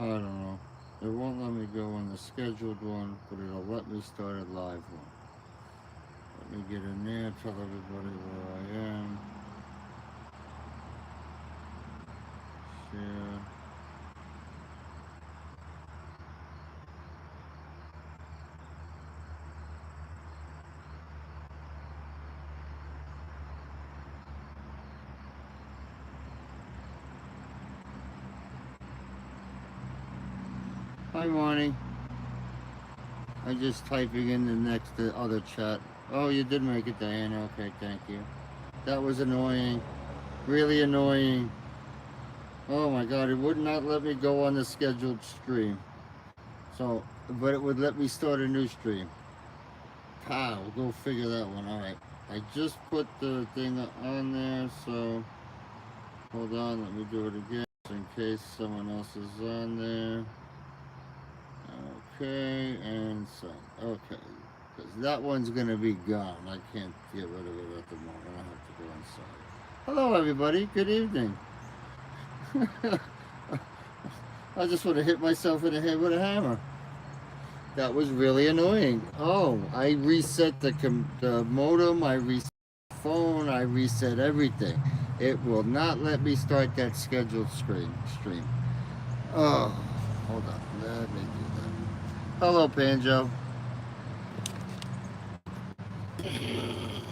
I don't know. It won't let me go on the scheduled one, but it'll let me start a live one. Let me get in there, tell everybody where I am. Share. Hi, Marnie. I'm just typing in the next the other chat. Oh, you did make it, Diana. Okay, thank you. That was annoying. Really annoying. Oh my god, it would not let me go on the scheduled stream. So, but it would let me start a new stream. Pow, go figure that one. Alright. I just put the thing on there, so hold on, let me do it again in case someone else is on there. Okay, and so, okay. Because that one's going to be gone. I can't get rid of it at the moment. I have to go inside. Hello, everybody. Good evening. I just want to hit myself in the head with a hammer. That was really annoying. Oh, I reset the modem, I reset the phone, I reset everything. It will not let me start that scheduled stream. Oh, hold on. Let me do that. Hello, Banjo.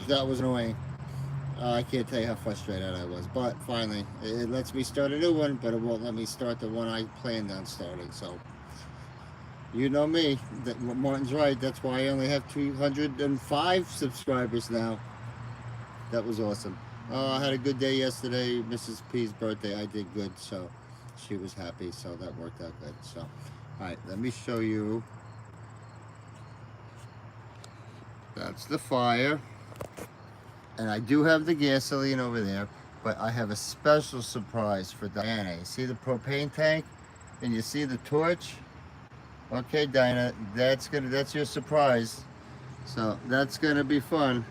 That was annoying. I can't tell you how frustrated I was, but finally, it lets me start a new one, but it won't let me start the one I planned on starting. So, you know me. That Martin's right. That's why I only have 205 subscribers now. That was awesome. I had a good day yesterday. Mrs. P's birthday. I did good, so she was happy. So that worked out good. So, all right, let me show you. That's the fire. And I do have the gasoline over there, but I have a special surprise for Diana. You see the propane tank, and you see the torch. Okay, Diana, that's your surprise. So that's gonna be fun.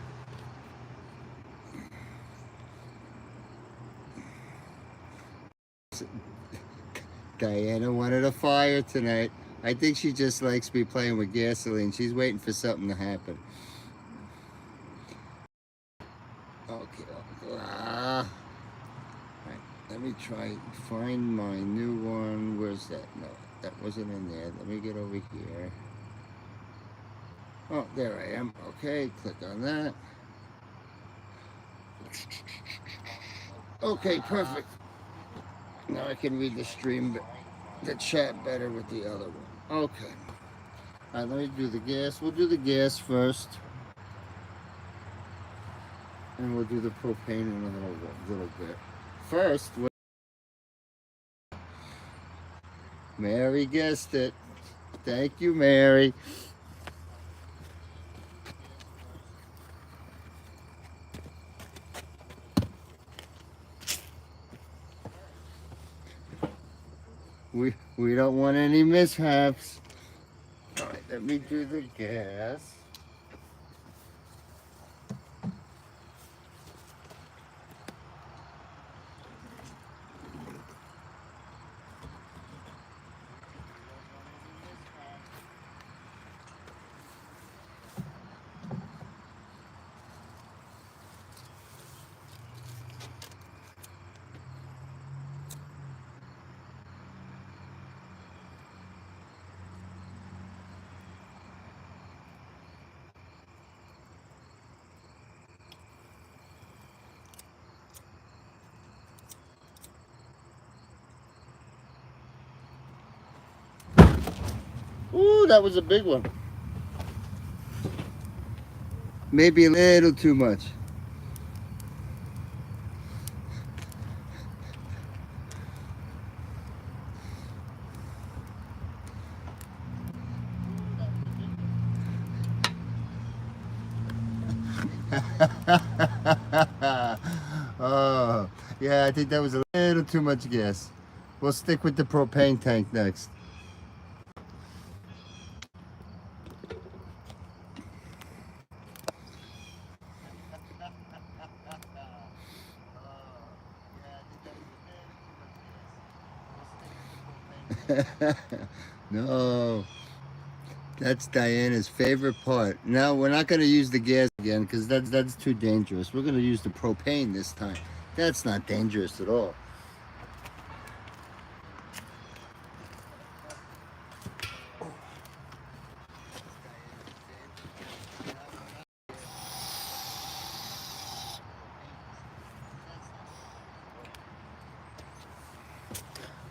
Diana wanted a fire tonight. I think she just likes me playing with gasoline. She's waiting for something to happen. Okay. Right, let me try find my new one. Where's that? No, that wasn't in there. Let me get over here. Oh, there I am. Okay, click on that. Okay, perfect. Now I can read the stream, the chat better with the other one. Okay. All right, let me do the gas. We'll do the gas first, and we'll do the propane in a little bit. First, Mary guessed it. Thank you, Mary. We don't want any mishaps. All right, let me do the gas. Ooh, that was a big one. Maybe a little too much. Oh, yeah, I think that was a little too much gas. We'll stick with the propane tank next. No, that's Diana's favorite part. Now we're not going to use the gas again because that's too dangerous. We're going to use the propane this time. That's not dangerous at all.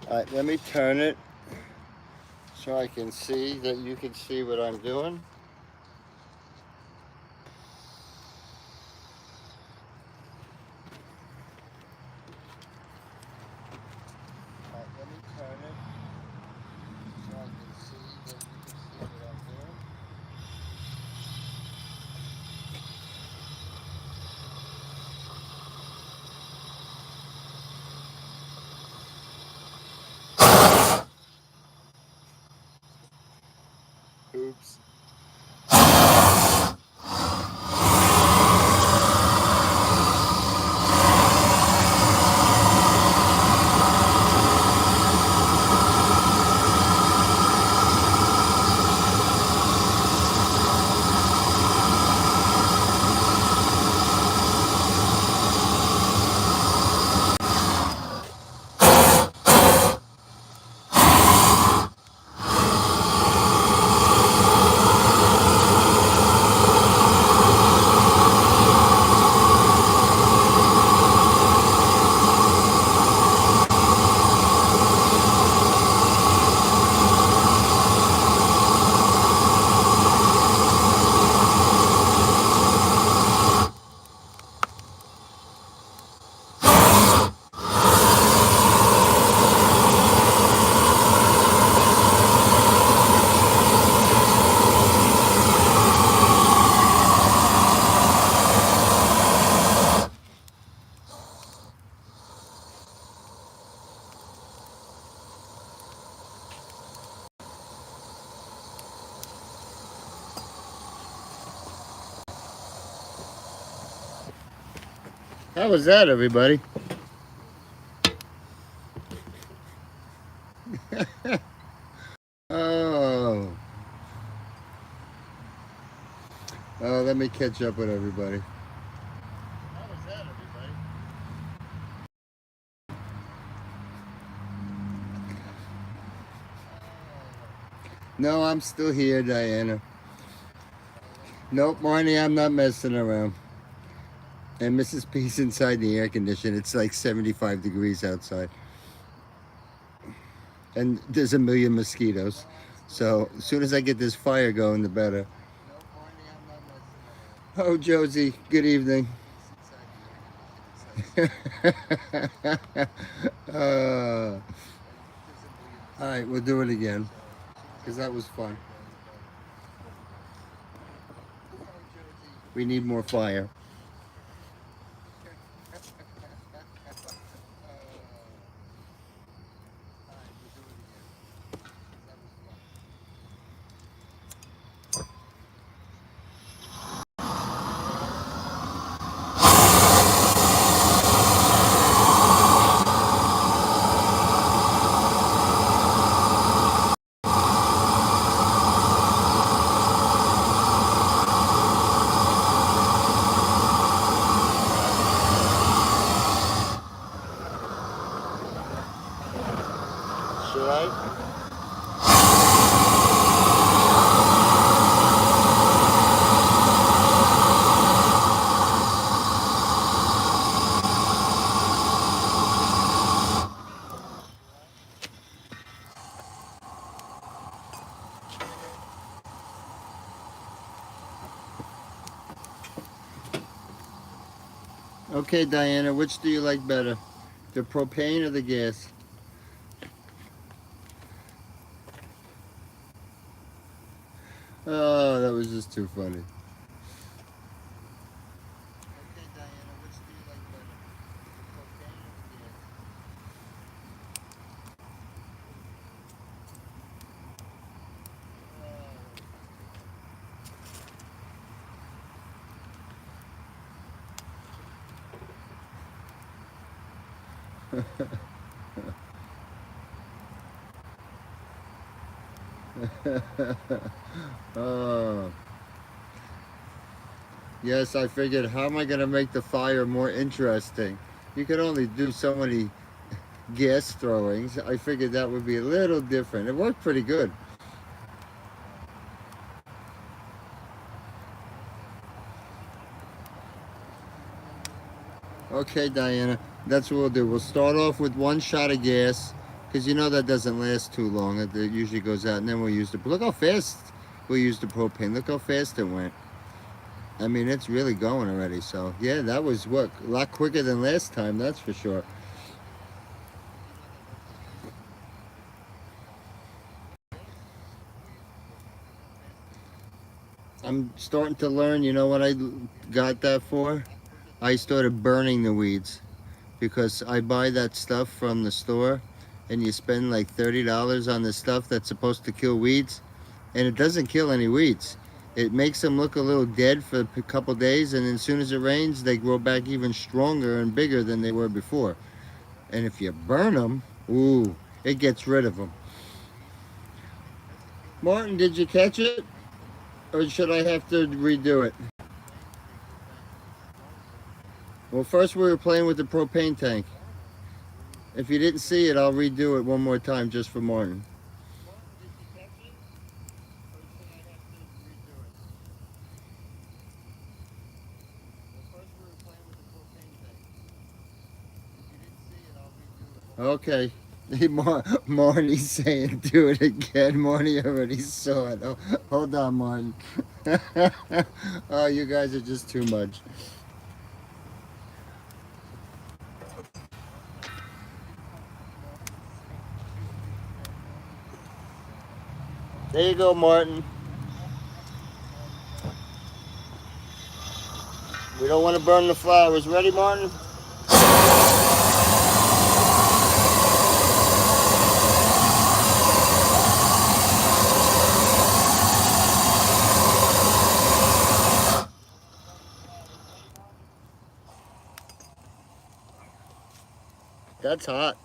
All right, let me turn it so I can see that you can see what I'm doing. All right, let me turn it so I can see that you can see what I'm doing. Oops. How was that, everybody? Oh, oh, let me catch up with everybody. How was that, everybody? No, I'm still here, Diana. Nope, Marnie, I'm not messing around. And Mrs. P's inside the air conditioner. It's like 75 degrees outside. And there's a million mosquitoes. So as soon as I get this fire going, the better. Oh, Josie, good evening. All right, we'll do it again because that was fun. We need more fire. Should I? Okay, Diana, which do you like better? The propane or the gas? Oh, that was just too funny. Okay, Diana, which do you like better? The propane or the gas? Oh. Yes, I figured, how am I going to make the fire more interesting? You could only do so many gas throwings. I figured that would be a little different. It worked pretty good. Okay, Diana, that's what we'll do. We'll start off with one shot of gas, because you know that doesn't last too long. It usually goes out, and then we'll use the, look how fast we used the propane. Look how fast it went. I mean, it's really going already. So, yeah, that was, what, a lot quicker than last time, that's for sure. I'm starting to learn, you know what I got that for? I started burning the weeds, because I buy that stuff from the store, and you spend like $30 on the stuff that's supposed to kill weeds, and it doesn't kill any weeds. It makes them look a little dead for a couple days, and as soon as it rains, they grow back even stronger and bigger than they were before. And if you burn them, ooh, it gets rid of them. Martin, did you catch it? Or should I have to redo it? Well, first we were playing with the propane tank. If you didn't see it, I'll redo it one more time just for Martin. Okay. Marty's saying do it again. Marty already saw it. Oh, hold on, Martin. Oh, you guys are just too much. There you go, Martin. We don't want to burn the flowers. Ready, Martin? That's hot.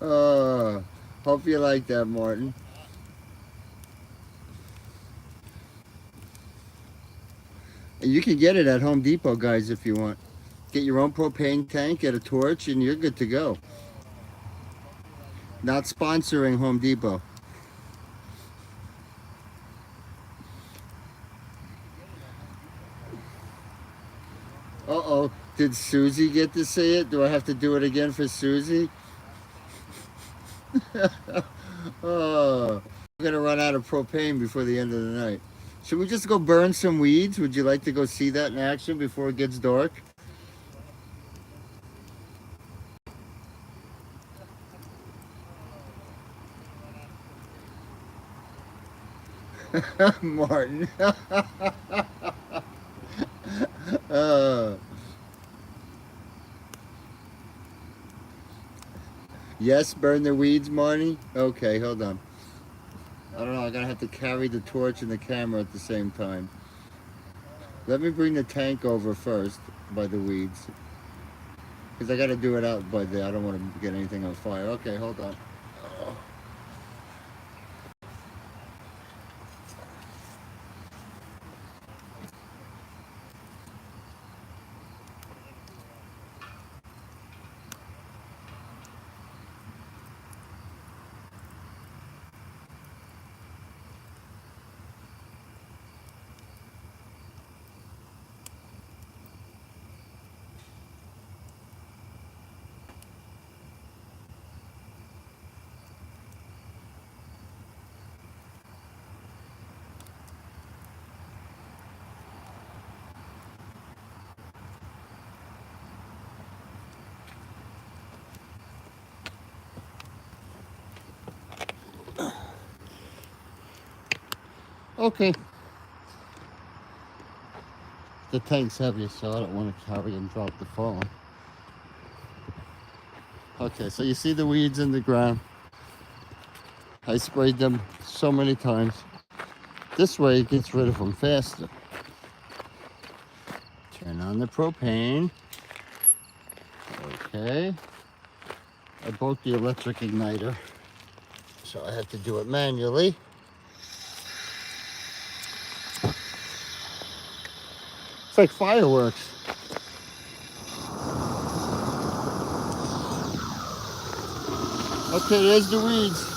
Oh, hope you like that, Martin. You can get it at Home Depot, guys, if you want. Get your own propane tank, get a torch, and you're good to go. Not sponsoring Home Depot. Uh-oh. Did Susie get to see it? Do I have to do it again for Susie? Oh, we're gonna run out of propane before the end of the night. Should we just go burn some weeds? Would you like to go see that in action before it gets dark? Martin. uh, yes, burn the weeds, Marty? Okay, hold on. I don't know, I'm gonna have to carry the torch and the camera at the same time. Let me bring the tank over first by the weeds. Because I gotta do it out by there. I don't want to get anything on fire. Okay, hold on. Okay. The tank's heavy, so I don't want to carry and drop the phone. Okay, so you see the weeds in the ground. I sprayed them so many times. This way it gets rid of them faster. on the propane. Okay. I broke the electric igniter, so I have to do it manually. It's like fireworks. Okay, there's the weeds.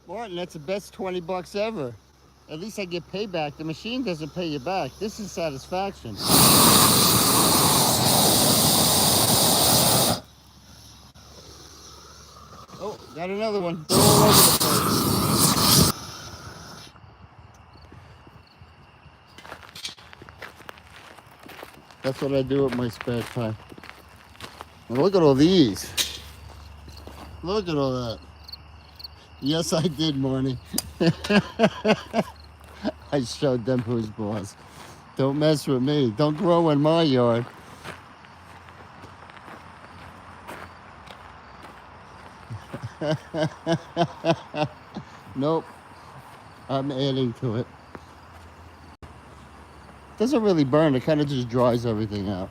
Martin, that's the best 20 bucks ever. At least I get payback. The machine doesn't pay you back. This is satisfaction. Oh, got another one. They're all over the place. That's what I do with my spare time. And look at all these. Look at all that. Yes, I did, Marnie. I showed them who's boss. Don't mess with me. Don't grow in my yard. Nope. I'm adding to it. Doesn't really burn. It kind of just dries everything out.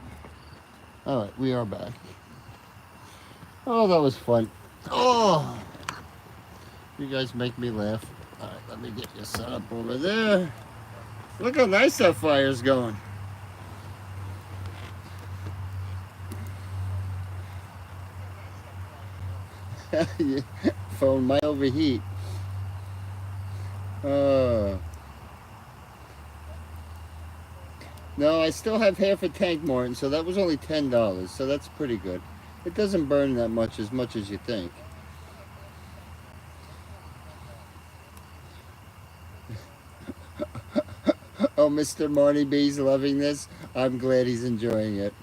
All right, we are back. Oh, that was fun. Oh, you guys make me laugh. All right, let me get you set up over there. Look how nice that fire's going. Yeah, phone might overheat. No, I still have half a tank, Martin, so that was only $10, so that's pretty good. It doesn't burn that much as you think. Oh, Mr. Marnie B's loving this. I'm glad he's enjoying it.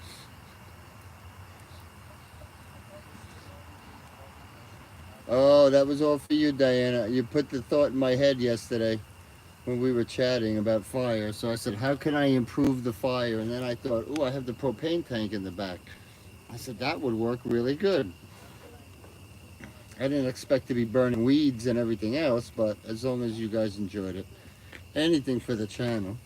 Oh, that was all for you, Diana. You put the thought in my head yesterday when we were chatting about fire. So I said, how can I improve the fire? And then I thought, oh, I have the propane tank in the back. I said, that would work really good. I didn't expect to be burning weeds and everything else, but as long as you guys enjoyed it. Anything for the channel.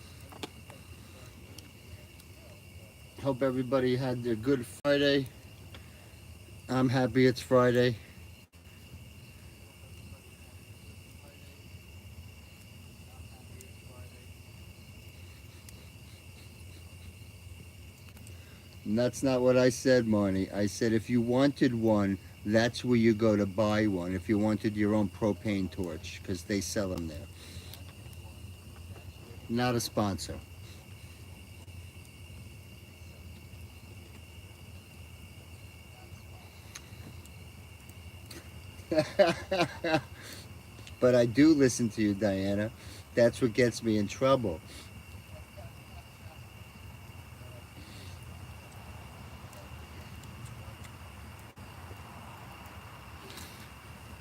Hope everybody had a good Friday. I'm happy it's Friday. And that's not what I said, Marnie. I said if you wanted one, that's where you go to buy one. If you wanted your own propane torch, because they sell them there. Not a sponsor. But I do listen to you, Diana. That's what gets me in trouble.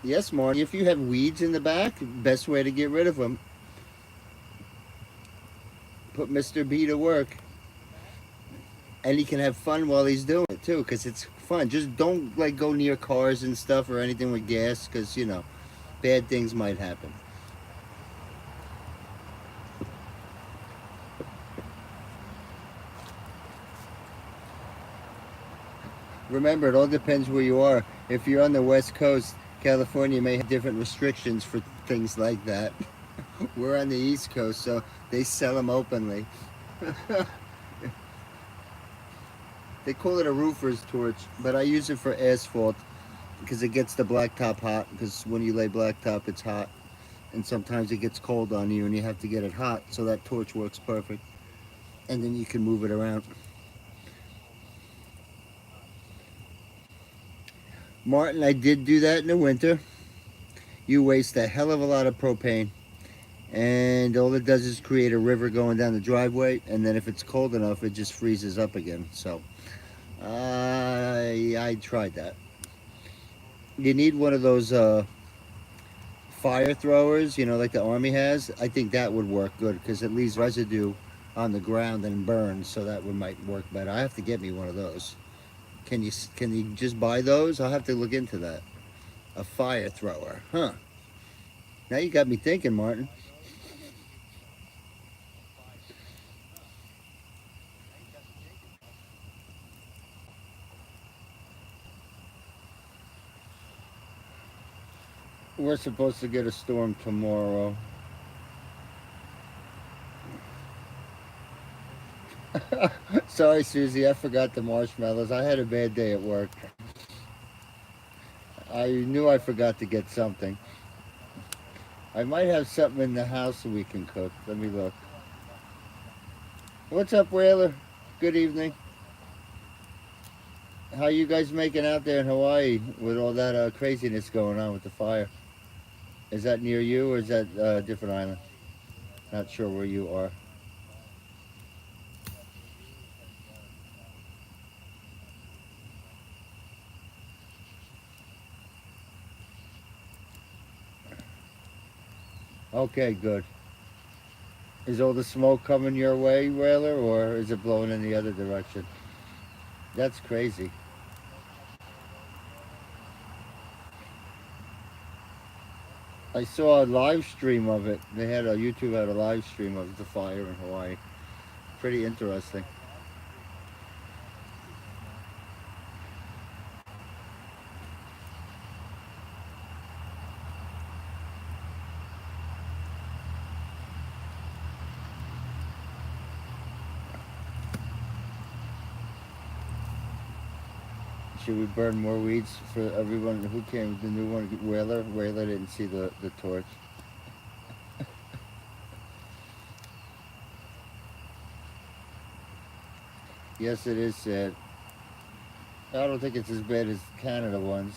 Yes, Marty, if you have weeds in the back, best way to get rid of them, put Mr. B to work. And he can have fun while he's doing it too, because it's fun. Just don't like go near cars and stuff or anything with gas, because you know, bad things might happen. Remember, it all depends where you are. If you're on the West Coast, California may have different restrictions for things like that. We're on the East Coast, so they sell them openly. They call it a roofer's torch, but I use it for asphalt because it gets the blacktop hot, because when you lay blacktop, it's hot. and sometimes it gets cold on you and you have to get it hot, so that torch works perfect. And then you can move it around. Martin, I did do that in the winter. You waste a hell of a lot of propane, and all it does is create a river going down the driveway, and then if it's cold enough, it just freezes up again. So I tried that. You need one of those fire throwers, you know, like the army has. I think that would work good because it leaves residue on the ground and burns, so that one might work better. I have to get me one of those. Can you just buy those? I'll have to look into that. A fire thrower, huh? Now you got me thinking, Martin. We're supposed to get a storm tomorrow. Sorry, Susie, I forgot the marshmallows. I had a bad day at work. I knew I forgot to get something. I might have something in the house that we can cook. Let me look. What's up, Whaler? Good evening. How you guys making out there in Hawaii with all that craziness going on with the fire? Is that near you or is that a different island? Not sure where you are. Okay, good. Is all the smoke coming your way, Whaler, or is it blowing in the other direction? That's crazy. I saw a live stream of it. YouTube had a live stream of the fire in Hawaii. Pretty interesting. Should we burn more weeds for everyone who came? The new one, Whaler. Whaler didn't see the torch. Yes, it is sad. I don't think it's as bad as Canada ones.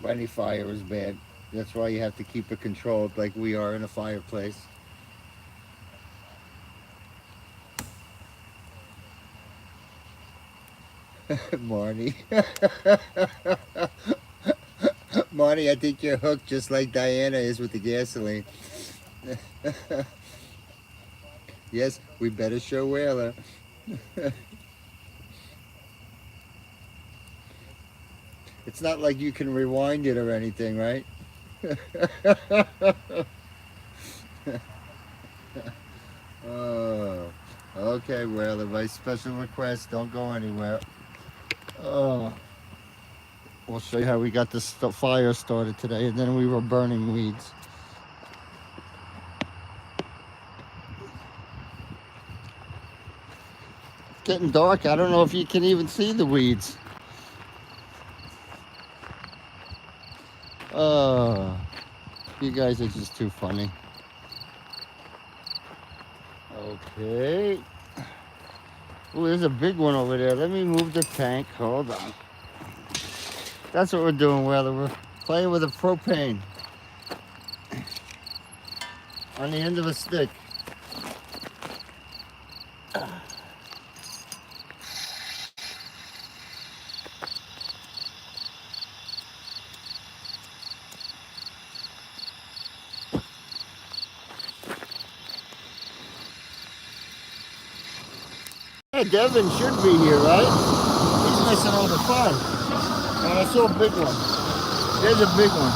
Any fire is bad. That's why you have to keep it controlled, like we are in a fireplace. Marnie. Marnie, I think you're hooked just like Diana is with the gasoline. Yes, we better show Whaler. It's not like you can rewind it or anything, right? Oh, okay, Whaler, by special request, don't go anywhere. Oh, we'll show you how we got this fire started today, and then we were burning weeds. It's getting dark. I don't know if you can even see the weeds. Oh, you guys are just too funny. Okay. Oh, there's a big one over there. Let me move the tank. Hold on. That's what we're doing, Whaler. We're playing with a propane on the end of a stick. Yeah, Devin should be here, right? He's missing all the fun. And I saw a big one. There's a big one.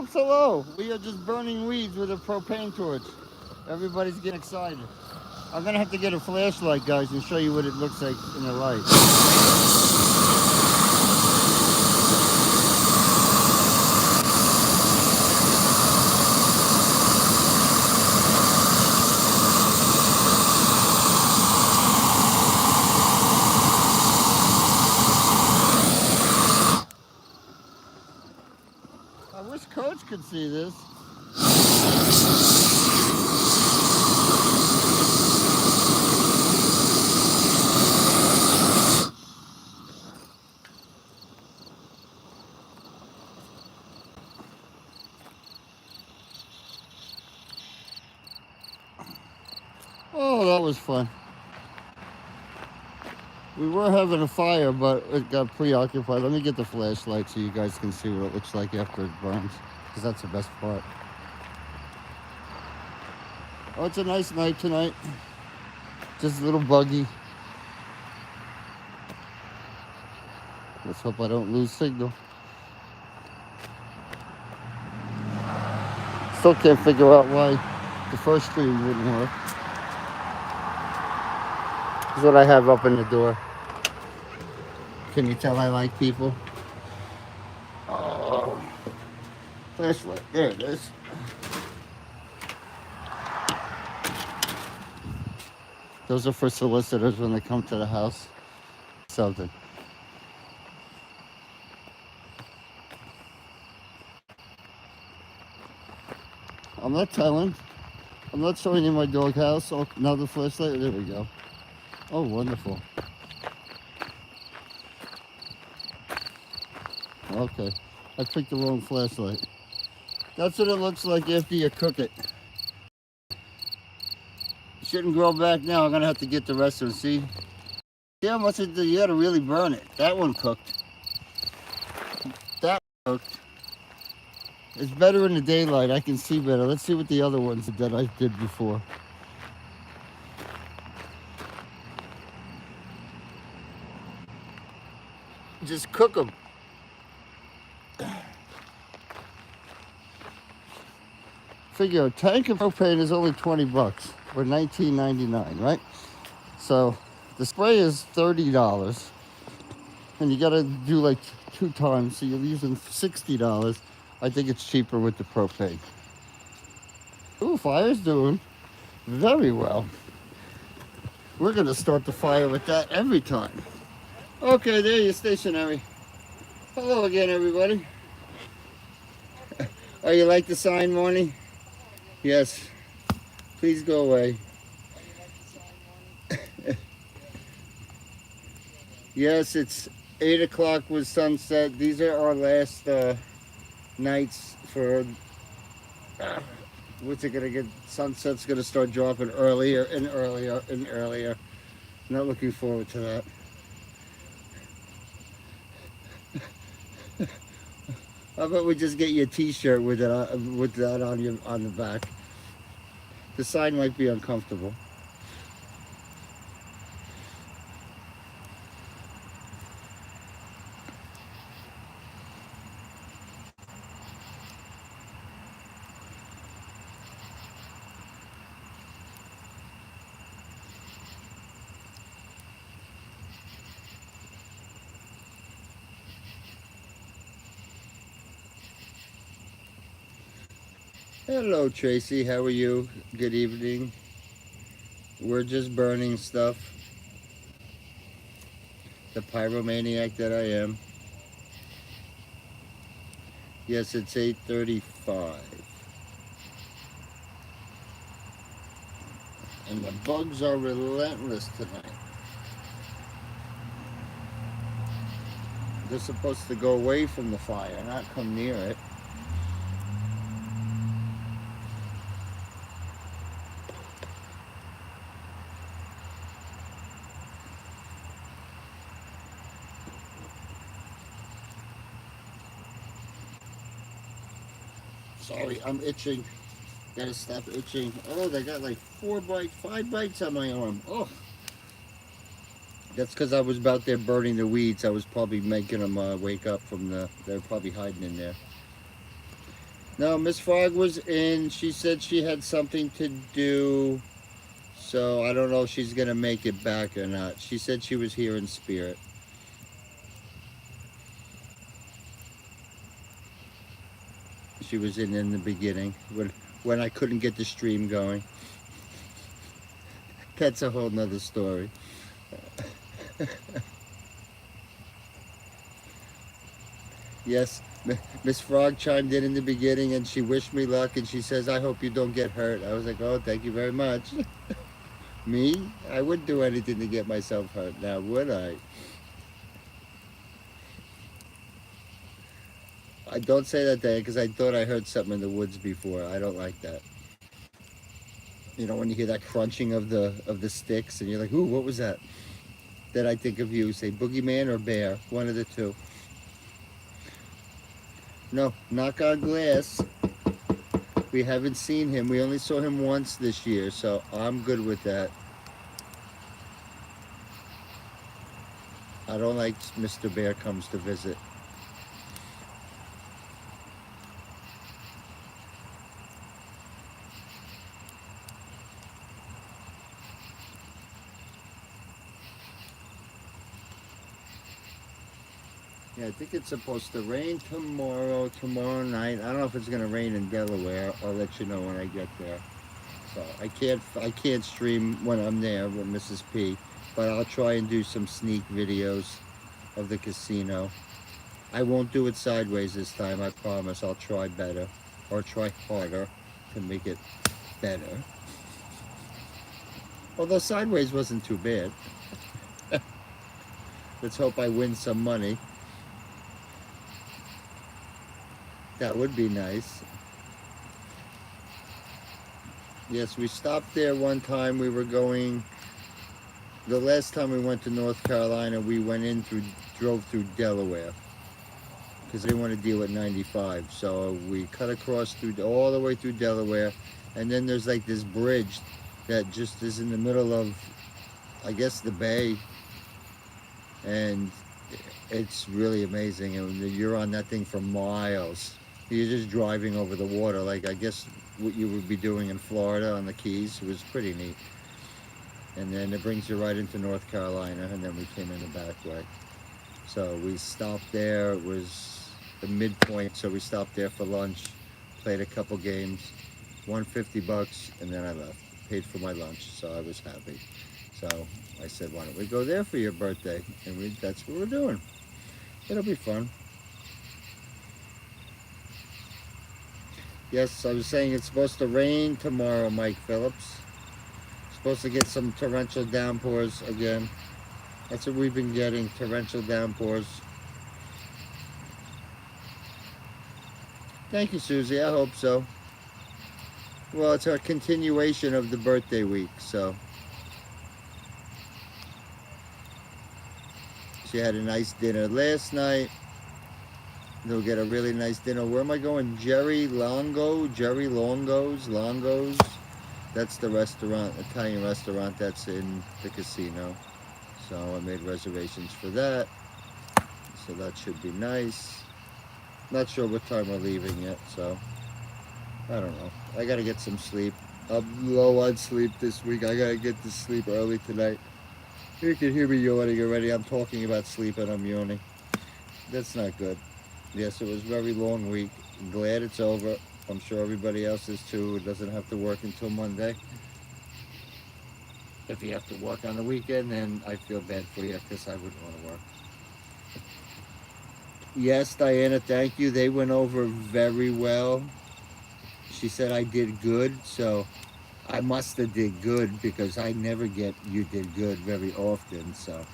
Phillips, hello. We are just burning weeds with a propane torch. Everybody's getting excited. I'm gonna have to get a flashlight, guys, and show you what it looks like in the light. I wish Coach could see this. Oh, that was fun. We were having a fire, but it got preoccupied. Let me get the flashlight so you guys can see what it looks like after it burns, because that's the best part. Oh, it's a nice night tonight. Just a little buggy. Let's hope I don't lose signal. Still can't figure out why the first stream wouldn't work. This is what I have up in the door. Can you tell I like people? Oh, flashlight. There it is. Those are for solicitors when they come to the house. Something. I'm not telling. I'm not showing you my doghouse. Oh, another flashlight. There we go. Oh, wonderful. Okay. I picked the wrong flashlight. That's what it looks like after you cook it. It shouldn't grow back now. I'm going to have to get the rest of it. See? Yeah, you got to really burn it. That one cooked. That one cooked. It's better in the daylight. I can see better. Let's see what the other ones that I did before. Just cook them. Figure a tank of propane is only 20 bucks or $19.99, right? So the spray is $30 and you got to do like 2 times. So you're using $60. I think it's cheaper with the propane. Ooh, fire's doing very well. We're going to start the fire with that every time. Okay, there you're stationary. Hello again, everybody. Oh, you like the sign, Marnie? Yes. Please go away. Yes, it's 8 o'clock with sunset. These are our last nights for... what's it gonna get? Sunset's gonna start dropping earlier and earlier and earlier. Not looking forward to that. How about we just get you a T-shirt with that on the back? The sign might be uncomfortable. Hello, Tracy. How are you? Good evening. We're just burning stuff. The pyromaniac that I am. Yes, it's 8:35. And the bugs are relentless tonight. They're supposed to go away from the fire, not come near it. Sorry, I'm itching. Gotta stop itching. Oh, they got like 5 bites on my arm. Oh. That's because I was out there burning the weeds. I was probably making them wake up from they're probably hiding in there. No, Miss Frog was in. She said she had something to do. So I don't know if she's going to make it back or not. She said she was here in spirit. She was in the beginning when I couldn't get the stream going. That's a whole nother story. Yes, Miss Frog chimed in the beginning and she wished me luck and she says, I hope you don't get hurt. I was like, oh, thank you very much. Me? I wouldn't do anything to get myself hurt now, would I? I don't say that, Dan, because I thought I heard something in the woods before. I don't like that. You know, when you hear that crunching of the sticks and you're like, ooh, what was that? Then I think of you, say boogeyman or bear, one of the two. No, knock on glass. We haven't seen him. We only saw him once this year, so I'm good with that. I don't like Mr. Bear comes to visit. Yeah, I think it's supposed to rain tomorrow night. I don't know if it's gonna rain in Delaware. I'll let you know when I get there. So I can't stream when I'm there with Mrs. P, but I'll try and do some sneak videos of the casino. I won't do it sideways this time, I promise. I'll try better or try harder to make it better. Although sideways wasn't too bad. Let's hope I win some money. That would be nice. Yes, we stopped there one time. We were going, the last time we went to North Carolina, we drove through Delaware because they didn't want to deal with 95. So we cut across all the way through Delaware. And then there's like this bridge that just is in the middle of, I guess, the bay. And it's really amazing. And you're on that thing for miles. You're just driving over the water, like I guess what you would be doing in Florida on the Keys. It was pretty neat. And then it brings you right into North Carolina, and then we came in the back way. So we stopped there. It was the midpoint, so we stopped there for lunch, played a couple games, won $50, and then I left. Paid for my lunch, so I was happy. So I said, why don't we go there for your birthday? And that's what we're doing. It'll be fun. Yes, I was saying it's supposed to rain tomorrow, Mike Phillips. Supposed to get some torrential downpours again. That's what we've been getting, torrential downpours. Thank you, Susie. I hope so. Well, it's a continuation of the birthday week, so. She had a nice dinner last night. They'll get a really nice dinner. Where am I going? Jerry Longo's. That's the restaurant, Italian restaurant that's in the casino. So I made reservations for that. So that should be nice. Not sure what time we're leaving yet, so I don't know. I gotta get some sleep. I'm low on sleep this week. I gotta get to sleep early tonight. You can hear me yawning already. I'm talking about sleep and I'm yawning. That's not good. Yes, it was a very long week. I'm glad it's over. I'm sure everybody else is too. It doesn't have to work until Monday. If you have to work on the weekend, then I feel bad for you because I wouldn't want to work. Yes, Diana, thank you. They went over very well. She said I did good, so I must have did good because I never get you did good very often, so.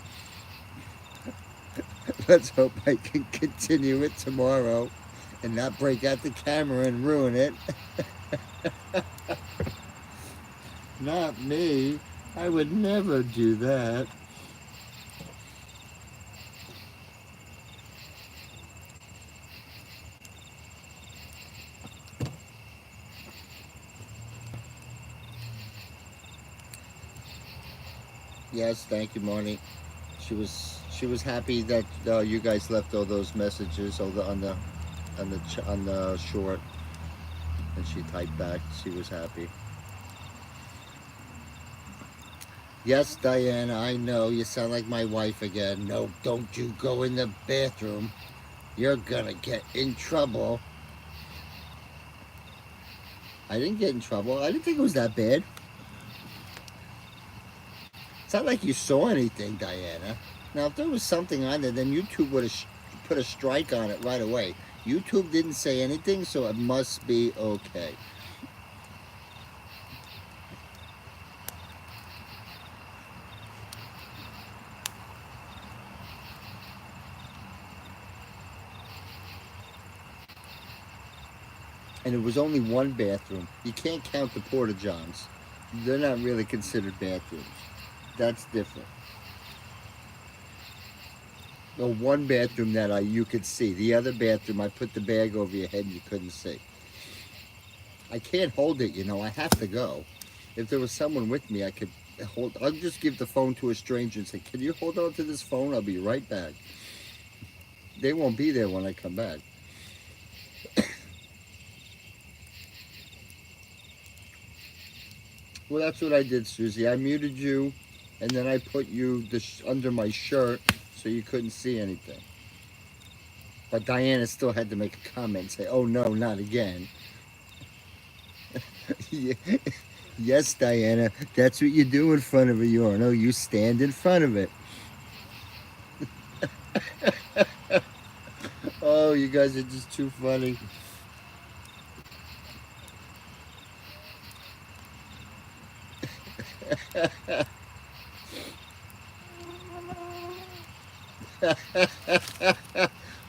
Let's hope I can continue it tomorrow and not break out the camera and ruin it. Not me. I would never do that. Yes, thank you, Marnie. She was happy that you guys left all those messages on the short. And she typed back she was happy. Yes, Diana, I know you sound like my wife again. No, don't you go in the bathroom. You're gonna get in trouble. I didn't get in trouble. I didn't think it was that bad. It's not like you saw anything, Diana. Now, if there was something on there, then YouTube would have put a strike on it right away. YouTube didn't say anything, so it must be okay. And it was only one bathroom. You can't count the porta johns. They're not really considered bathrooms. That's different. The one bathroom that you could see. The other bathroom, I put the bag over your head and you couldn't see. I can't hold it, you know. I have to go. If there was someone with me, I could hold. I'll just give the phone to a stranger and say, "Can you hold on to this phone? I'll be right back." They won't be there when I come back. Well, that's what I did, Susie. I muted you, and then I put you under my shirt so you couldn't see anything. But Diana still had to make a comment and say, "Oh no, not again." Yes, Diana, that's what you do in front of a urinal. You stand in front of it. Oh, you guys are just too funny.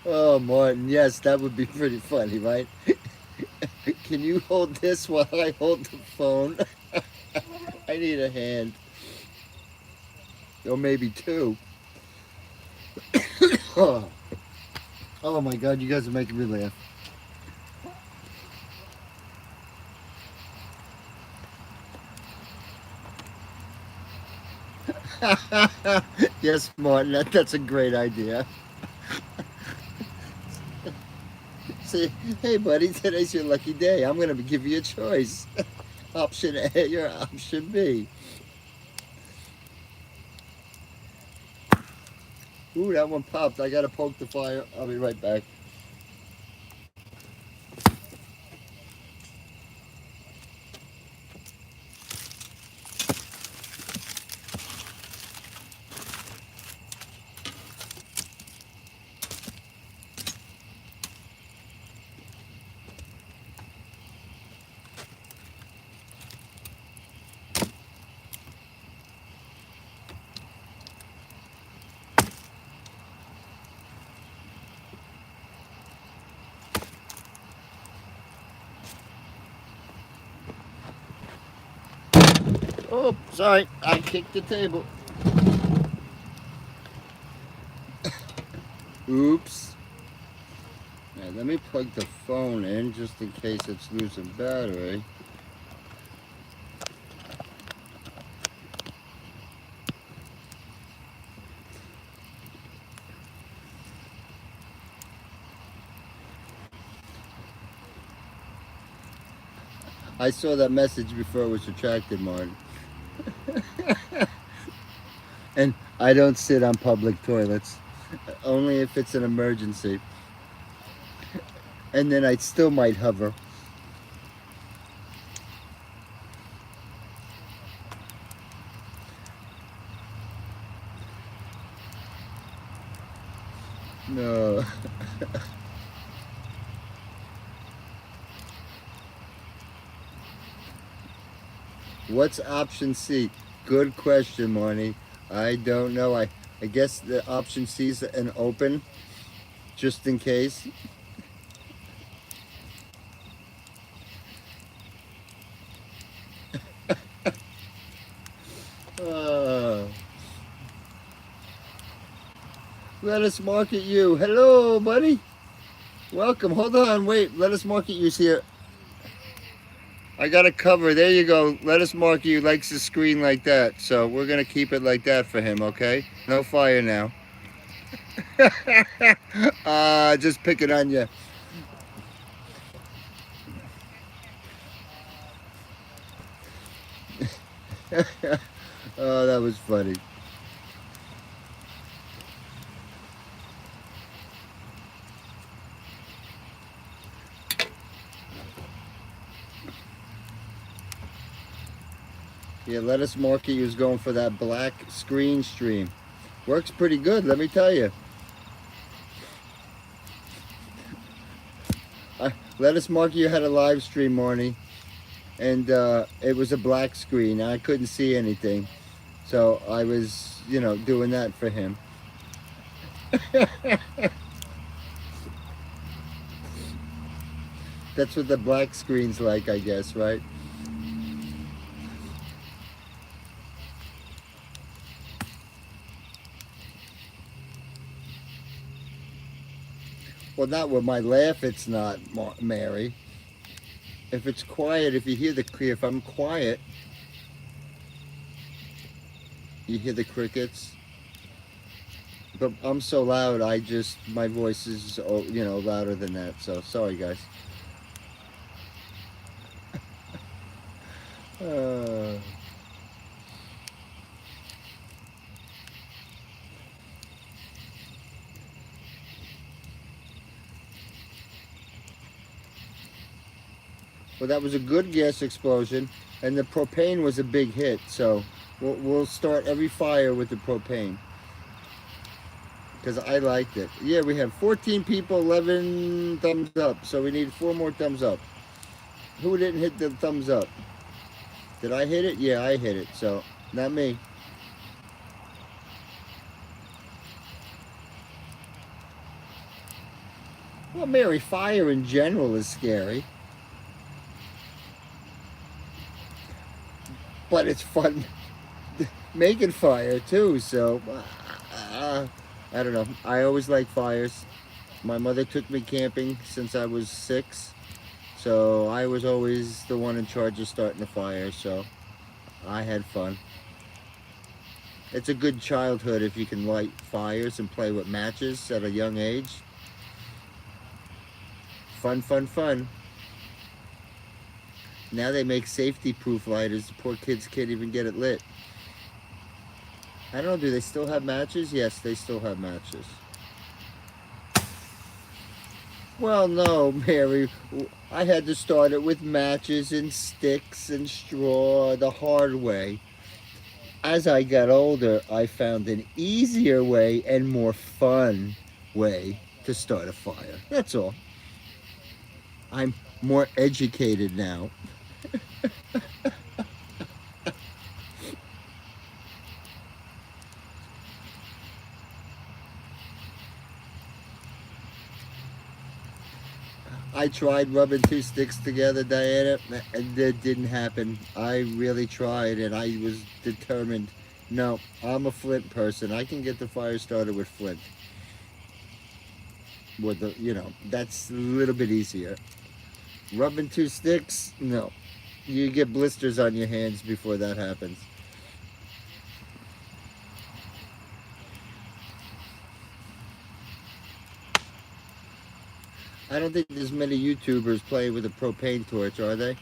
Oh, Martin, yes, that would be pretty funny, right? Can you hold this while I hold the phone? I need a hand. Or maybe two. Oh. Oh my God, you guys are making me laugh. Yes, Martin, that's a great idea. Say, hey, buddy, today's your lucky day. I'm going to give you a choice. Option A or option B. Ooh, that one popped. I got to poke the fire. I'll be right back. Oh, sorry. I kicked the table. Oops. Now, let me plug the phone in just in case it's losing battery. I saw that message before it was retracted, Martin. And I don't sit on public toilets, only if it's an emergency. And then I still might hover. No. What's option C? Good question, Marnie. I don't know. I guess the option C is an open, just in case. Uh, Let us market you. Hello, buddy. Welcome. Hold on. Wait. Let us market you's here. I got a cover. There you go. Let us market you likes the screen like that. So we're going to keep it like that for him, okay? No fire now. Just picking on you. Oh, that was funny. Yeah, Lettuce Market was going for that black screen stream. Works pretty good, let me tell you. Lettuce Market had a live stream, Marnie, and it was a black screen. I couldn't see anything, so I was, doing that for him. That's what the black screen's like, I guess, right? Well, not with my laugh, it's not, Mary. If it's quiet, if I'm quiet, you hear the crickets. But I'm so loud, my voice is, louder than that. So, sorry, guys. Uh, well, that was a good gas explosion, and the propane was a big hit. So, we'll start every fire with the propane. Because I liked it. Yeah, we have 14 people, 11 thumbs up. So we need 4 more thumbs up. Who didn't hit the thumbs up? Did I hit it? Yeah, I hit it. So, not me. Well, Mary, fire in general is scary. But it's fun making fire too. So, I don't know. I always like fires. My mother took me camping since I was 6. So I was always the one in charge of starting the fire. So I had fun. It's a good childhood if you can light fires and play with matches at a young age. Fun, fun, fun. Now they make safety-proof lighters. The poor kids can't even get it lit. I don't know, do they still have matches? Yes, they still have matches. Well, no, Mary. I had to start it with matches and sticks and straw the hard way. As I got older, I found an easier way and more fun way to start a fire. That's all. I'm more educated now. I tried rubbing 2 sticks together, Diana, and that didn't happen. I really tried, and I was determined. No, I'm a flint person. I can get the fire started with flint. That's a little bit easier. Rubbing 2 sticks, no. You get blisters on your hands before that happens. I don't think there's many YouTubers playing with a propane torch, are they?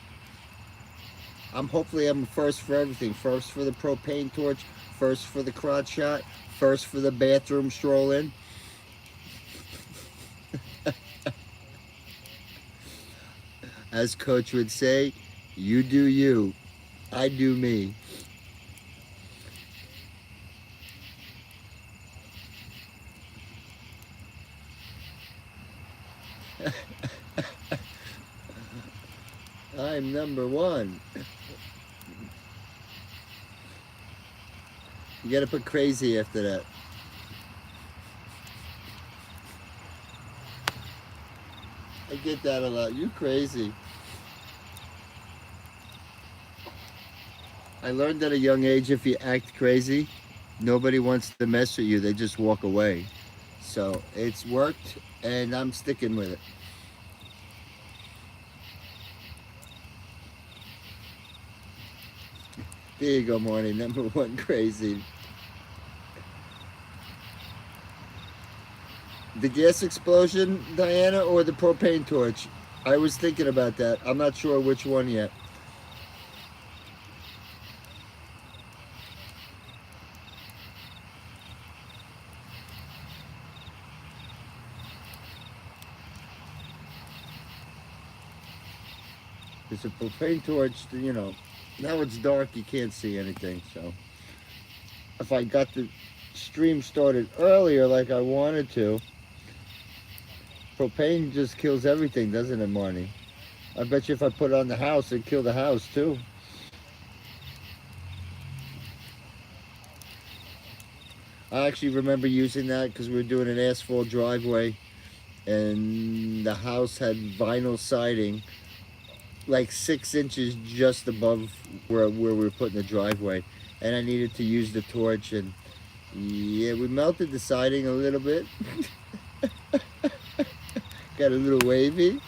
Hopefully I'm first for everything. First for the propane torch, first for the crotch shot, first for the bathroom stroll in. As Coach would say, you do you, I do me. I'm number 1. You gotta put crazy after that. I get that a lot. You crazy. I learned at a young age if you act crazy, nobody wants to mess with you. They just walk away. So it's worked, and I'm sticking with it. There you go, Marnie. Number 1 crazy. The gas explosion, Diana, or the propane torch? I was thinking about that. I'm not sure which one yet. Because a propane torch, you know, now it's dark, you can't see anything. So if I got the stream started earlier like I wanted to, propane just kills everything, doesn't it, Marnie? I bet you if I put it on the house, it'd kill the house too. I actually remember using that because we were doing an asphalt driveway and the house had vinyl siding like 6 inches just above where we were putting the driveway. And I needed to use the torch, and yeah, we melted the siding a little bit. Got a little wavy,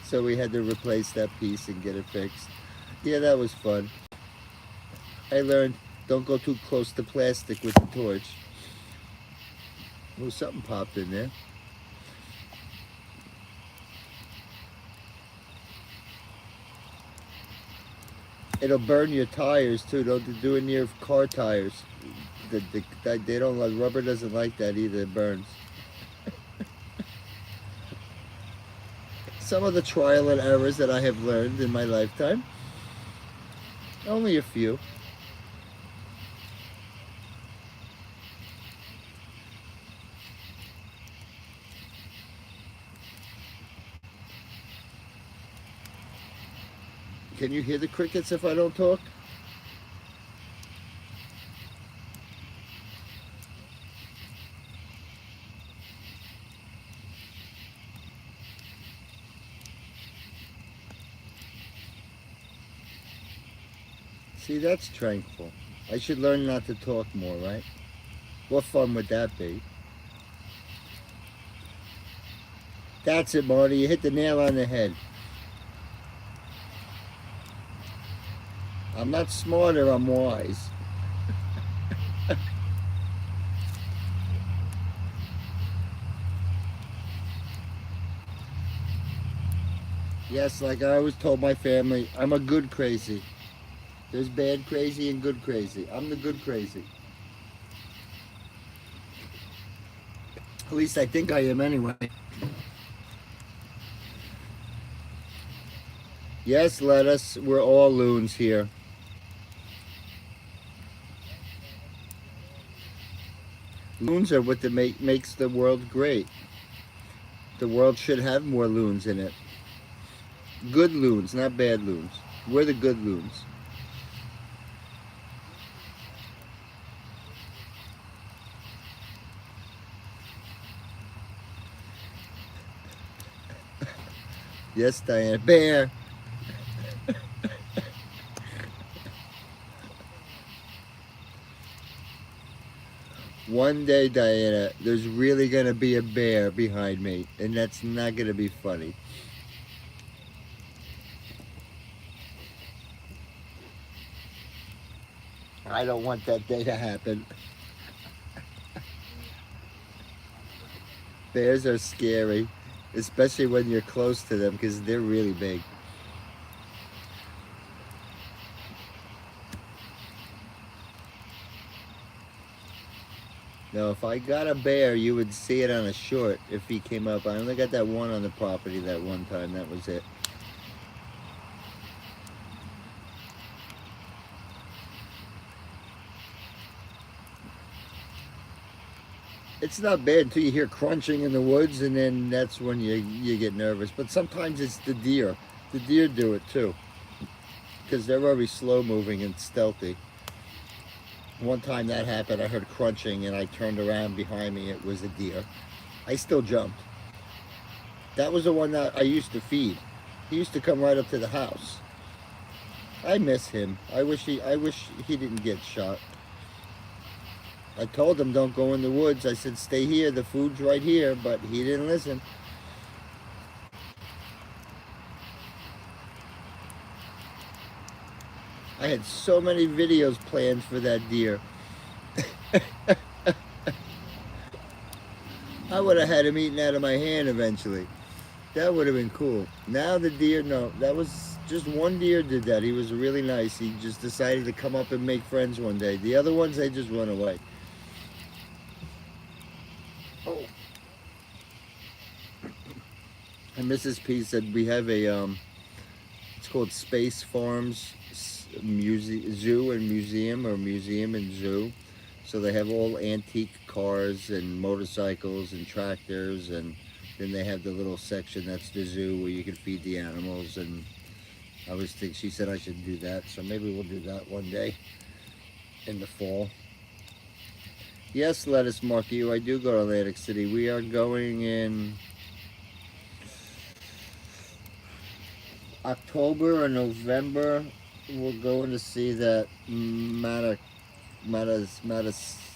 so we had to replace that piece and get it fixed. Yeah, that was fun. I learned don't go too close to plastic with the torch. Oh, something popped in there. It'll burn your tires too. Don't do it near car tires. They don't like, rubber doesn't like that either. It burns. Some of the trial and errors that I have learned in my lifetime. Only a few. Can you hear the crickets if I don't talk? See, that's tranquil. I should learn not to talk more, right? What fun would that be? That's it, Marty. You hit the nail on the head. I'm not smarter, I'm wise. Yes, like I always told my family, I'm a good crazy. There's bad crazy and good crazy. I'm the good crazy. At least I think I am anyway. Yes, lettuce. We're all loons here. Loons are what makes the world great. The world should have more loons in it. Good loons, not bad loons. We're the good loons. Yes, Diana. Bear. One day, Diana, there's really going to be a bear behind me, and that's not going to be funny. I don't want that day to happen. Bears are scary, especially when you're close to them because they're really big. Now, if I got a bear, you would see it on a short if he came up. I only got that one on the property that one time. That was it. It's not bad until you hear crunching in the woods, and then that's when you get nervous. But sometimes it's the deer. The deer do it too, because they're very slow moving and stealthy. One time that happened, I heard crunching and I turned around behind me. It was a deer. I still jumped. That was the one that I used to feed. He used to come right up to the house. I miss him. I wish he didn't get shot. I told him don't go in the woods. I said stay here. The food's right here, but he didn't listen. I had so many videos planned for that deer. I would have had him eaten out of my hand eventually. That would have been cool. Now the deer, no, that was just one deer did that. He was really nice. He just decided to come up and make friends one day. The other ones, they just run away. Oh. And Mrs. P said we have a, it's called Space Farms Zoo and Museum, or Museum and Zoo. So they have all antique cars and motorcycles and tractors, and then they have the little section that's the zoo where you can feed the animals. And I was thinking, she said I should do that, so maybe we'll do that one day in the fall. Yes, Lettuce Mark, you. I do go to Atlantic City. We are going in October or November. We're going to see that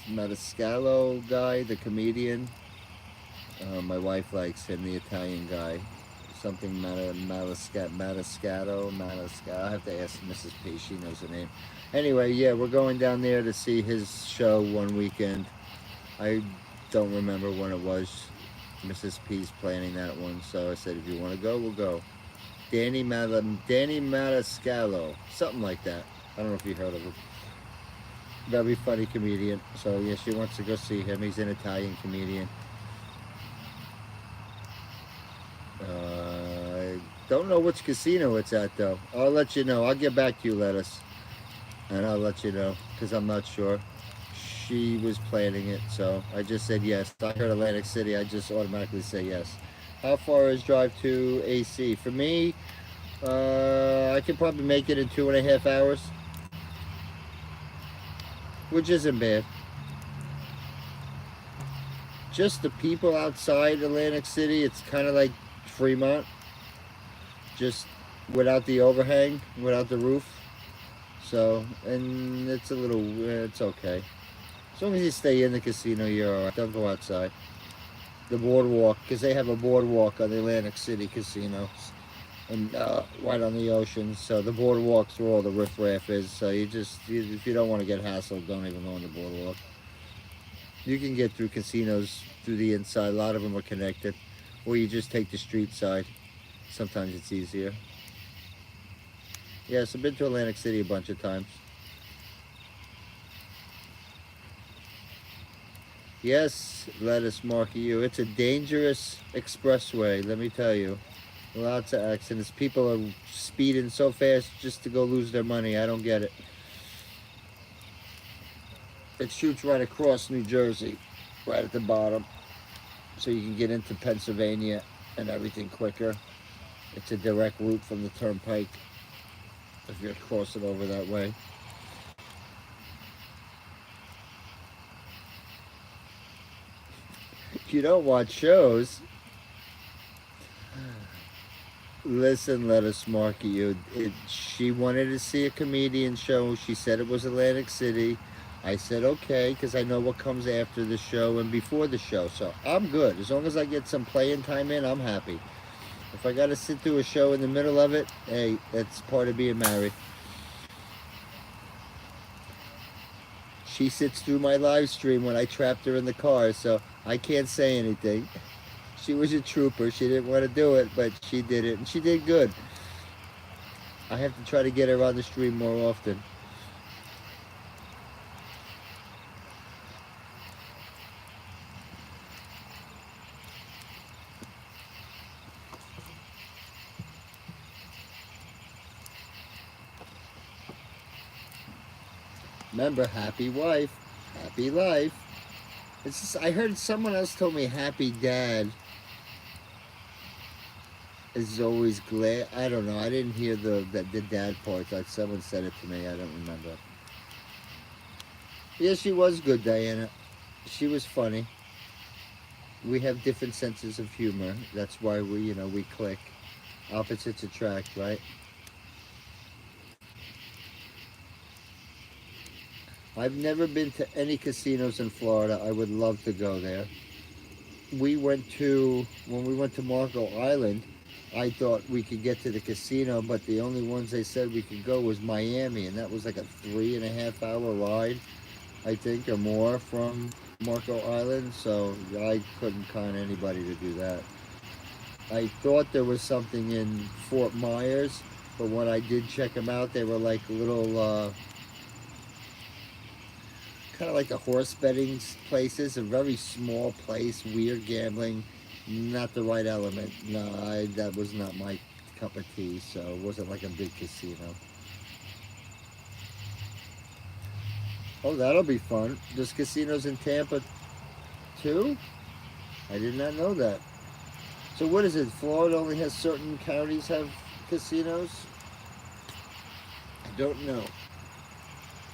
Matascalo guy, the comedian. My wife likes him, the Italian guy. Something Matascato. I have to ask Mrs. P. She knows the name. Anyway, yeah, we're going down there to see his show one weekend. I don't remember when it was. Mrs. P's planning that one, so I said, if you want to go, we'll go. Danny Matascalo, something like that. I don't know if you heard of him. Very funny comedian. So yeah, she wants to go see him. He's an Italian comedian. I don't know which casino it's at though. I'll let you know. I'll get back to you, Lettuce, and I'll let you know because I'm not sure. She was planning it, so I just said yes. I heard Atlantic City. I just automatically say yes. How far is drive to AC? For me, I could probably make it in 2.5 hours, which isn't bad. Just the people outside Atlantic City, it's kind of like Fremont, just without the overhang, without the roof. So, and it's a little, it's okay. As long as you stay in the casino, you're alright. Don't go outside. The boardwalk, because they have a boardwalk on the Atlantic City casino, and right on the ocean. So the boardwalk's where all the riffraff is. So if you don't want to get hassled, don't even go on the boardwalk. You can get through casinos through the inside. A lot of them are connected. Or you just take the street side. Sometimes it's easier. Yes, I've been to Atlantic City a bunch of times. Yes, Lettuce Marky, you. It's a dangerous expressway, let me tell you. Lots of accidents. People are speeding so fast just to go lose their money. I don't get it. It shoots right across New Jersey, right at the bottom. So you can get into Pennsylvania and everything quicker. It's a direct route from the turnpike if you're crossing over that way. You don't watch shows. Listen, Lettuce Marky, you. She wanted to see a comedian show. She said it was Atlantic City. I said okay, because I know what comes after the show and before the show. So I'm good. As long as I get some playing time in, I'm happy. If I got to sit through a show in the middle of it, hey, that's part of being married. She sits through my live stream when I trapped her in the car, so I can't say anything. She was a trooper. She didn't want to do it, but she did it, and she did good. I have to try to get her on the stream more often. Remember, happy wife, happy life. It's just, I heard someone else told me happy dad is always glad. I don't know. I didn't hear the dad part. Like someone said it to me. I don't remember. Yeah, she was good, Diana. She was funny. We have different senses of humor. That's why we click. Opposites attract, right? I've never been to any casinos in Florida. I would love to go there. When we went to Marco Island, I thought we could get to the casino, but the only ones they said we could go was Miami, and that was like a 3.5 hour ride, I think, or more from Marco Island, so I couldn't con anybody to do that. I thought there was something in Fort Myers, but when I did check them out, they were like little, kind of like the horse betting places, a very small place, weird gambling, not the right element. No, that was not my cup of tea, so it wasn't like a big casino. Oh, that'll be fun. There's casinos in Tampa too? I did not know that. So what is it? Florida only has certain counties have casinos? I don't know.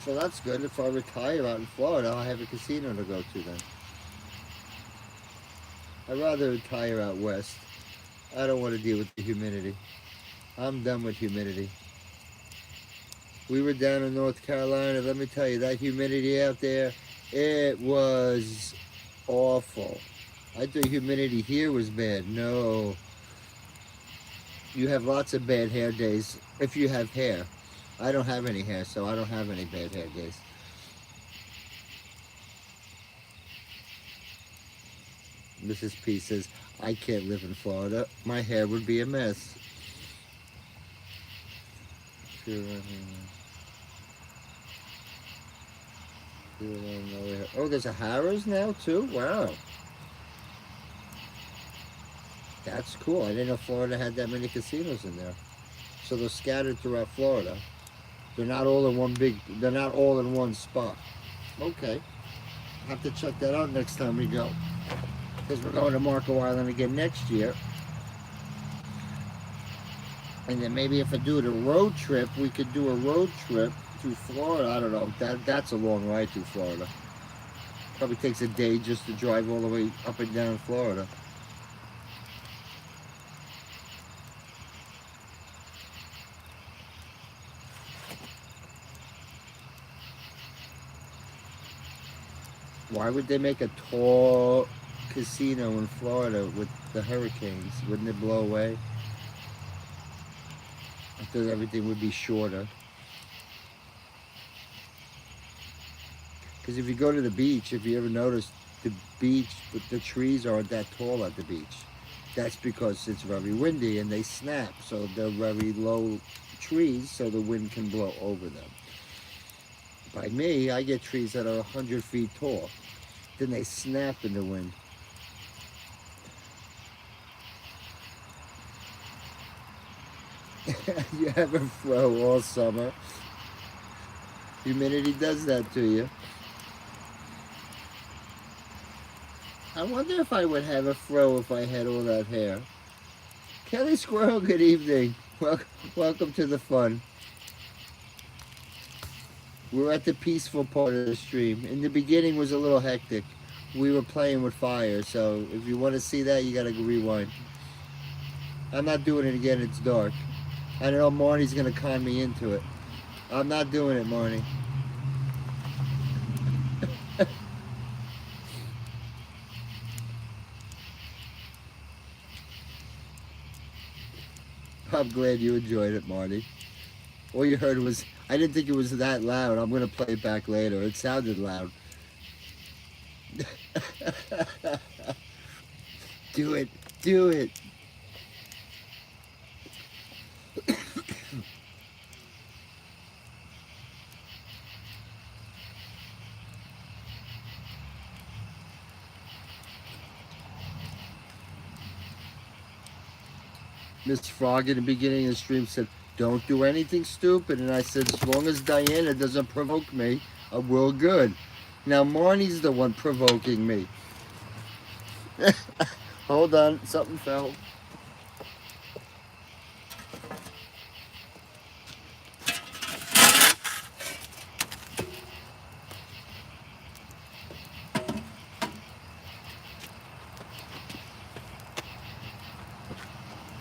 So that's good. If I retire out in Florida, I'll have a casino to go to then. I'd rather retire out west. I don't want to deal with the humidity. I'm done with humidity. We were down in North Carolina. Let me tell you, that humidity out there, it was awful. I thought humidity here was bad. No. You have lots of bad hair days if you have hair. I don't have any hair, so I don't have any bad hair days. Mrs. P says, I can't live in Florida. My hair would be a mess. Oh, there's a Harrah's now too? Wow. That's cool. I didn't know Florida had that many casinos in there. So they're scattered throughout Florida. They're not all in they're not all in one spot. Okay. I'll have to check that out next time we go. Because we're going to Marco Island again next year. And then maybe if I do it a road trip, we could do a road trip through Florida. I don't know. That's a long ride through Florida. Probably takes a day just to drive all the way up and down Florida. Why would they make a tall casino in Florida with the hurricanes? Wouldn't it blow away? I thought everything would be shorter. Because if you go to the beach, if you ever notice, the beach, the trees aren't that tall at the beach. That's because it's very windy and they snap. So they're very low trees so the wind can blow over them. By me, I get trees that are 100 feet tall. Then they snap in the wind. You have a fro all summer. Humidity does that to you. I wonder if I would have a fro if I had all that hair. Kelly Squirrel, good evening. Welcome to the fun. We're at the peaceful part of the stream. In the beginning was a little hectic. We were playing with fire, so if you want to see that, you gotta rewind. I'm not doing it again, it's dark. I know Marnie's gonna con me into it. I'm not doing it, Marnie. I'm glad you enjoyed it, Marty. All you heard was, I didn't think it was that loud. I'm going to play it back later. It sounded loud. Do it. Do it. Miss Frog in the beginning of the stream said, don't do anything stupid. And I said, as long as Diana doesn't provoke me, we're good. Now Marnie's the one provoking me. Hold on, something fell.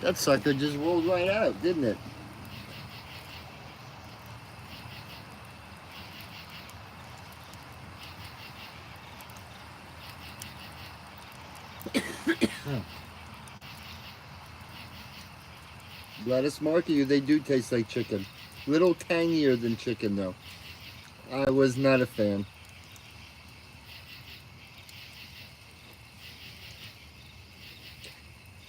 That sucker just rolled right out, didn't it? Gladys Markey, they do taste like chicken. Little tangier than chicken, though. I was not a fan.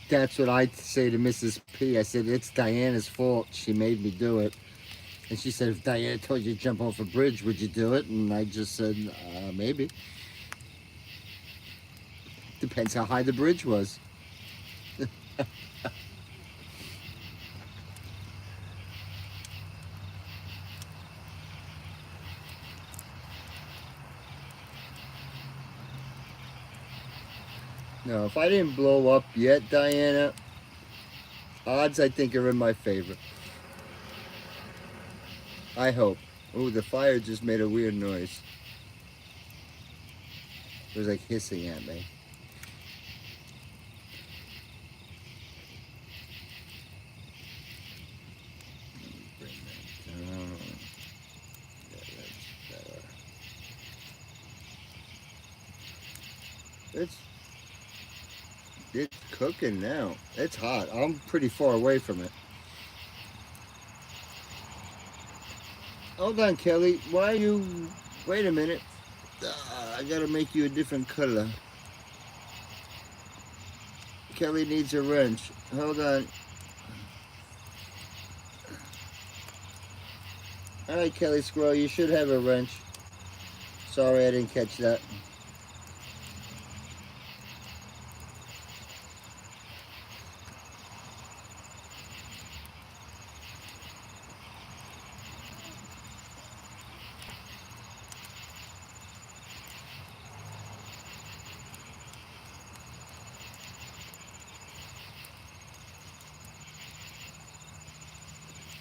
That's what I'd say to Mrs. P. I said, it's Diana's fault. She made me do it. And she said, if Diana told you to jump off a bridge, would you do it? And I just said, maybe. Depends how high the bridge was. No, if I didn't blow up yet, Diana, odds I think are in my favor. I hope. Oh, the fire just made a weird noise. It was like hissing at me. Bring that down. Yeah, that's better. It's cooking now. It's hot. I'm pretty far away from it. Hold on, Kelly. Why are you... Wait a minute. I gotta make you a different color. Kelly needs a wrench. Hold on. Alright, Kelly Squirrel, you should have a wrench. Sorry, I didn't catch that.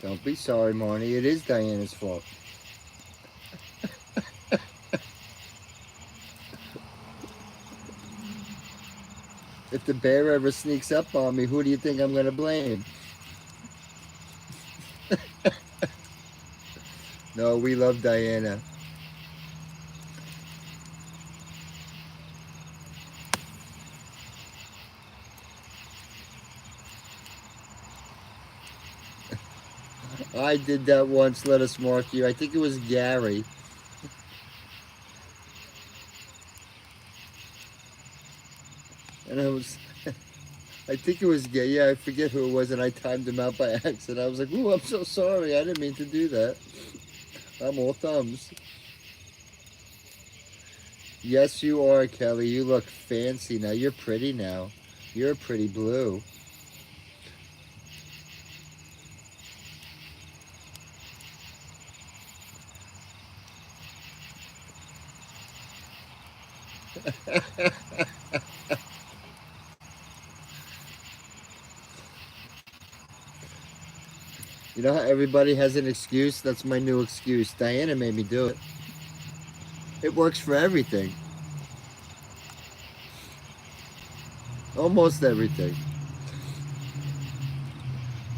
Don't be sorry, Marnie. It is Diana's fault. If the bear ever sneaks up on me, who do you think I'm gonna blame? No, we love Diana. I did that once, let us mark you. I think it was Gary. And I think it was Gary. Yeah, I forget who it was, and I timed him out by accident. I was like, ooh, I'm so sorry. I didn't mean to do that. I'm all thumbs. Yes, you are, Kelly. You look fancy now. You're pretty now. You're pretty blue. You know how everybody has an excuse? That's my new excuse. Diana made me do it. It works for everything. Almost everything.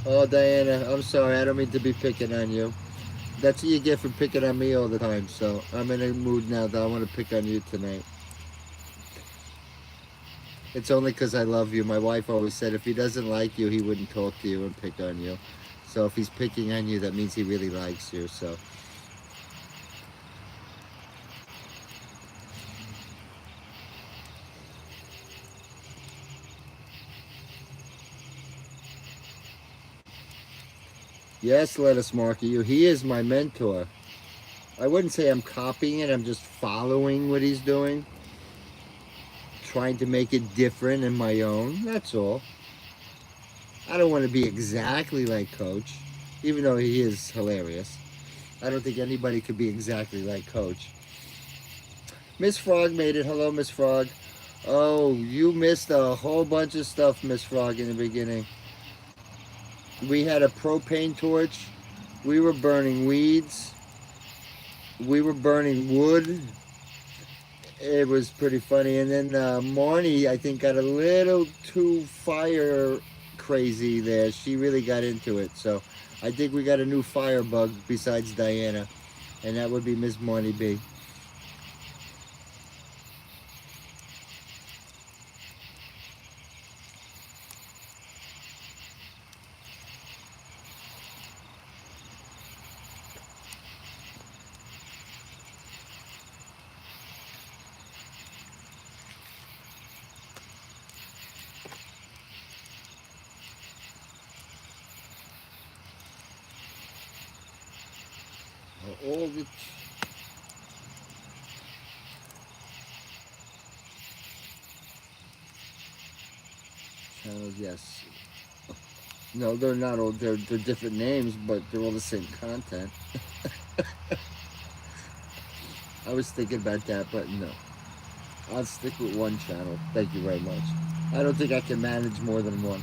Oh, Diana, I'm sorry. I don't mean to be picking on you. That's what you get for picking on me all the time. So I'm in a mood now that I want to pick on you tonight. It's only because I love you. My wife always said if he doesn't like you, he wouldn't talk to you and pick on you. So if he's picking on you, that means he really likes you. So. Yes, Lettuce Marky, you. He is my mentor. I wouldn't say I'm copying it. I'm just following what he's doing. Trying to make it different and my own. That's all. I don't want to be exactly like Coach, even though he is hilarious. I don't think anybody could be exactly like Coach. Miss Frog made it. Hello, Miss Frog. Oh, you missed a whole bunch of stuff, Miss Frog, in the beginning. We had a propane torch. We were burning weeds. We were burning wood. It was pretty funny. And then Marnie, I think, got a little too fire crazy there. She really got into it. So I think we got a new firebug besides Diana. And that would be Miss Marnie B. All the channels, yes. No, they're not all. They're different names, but they're all the same content. I was thinking about that, but no. I'll stick with one channel. Thank you very much. I don't think I can manage more than one.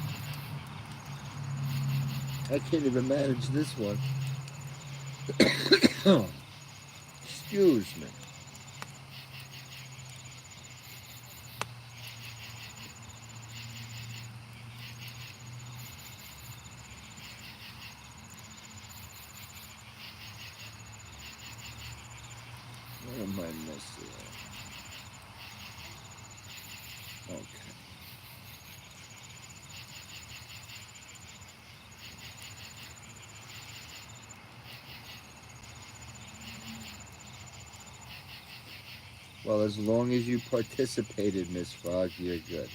I can't even manage this one. Excuse me. What am I missing? Okay. Well, as long as you participated, Miss Frog, you're good.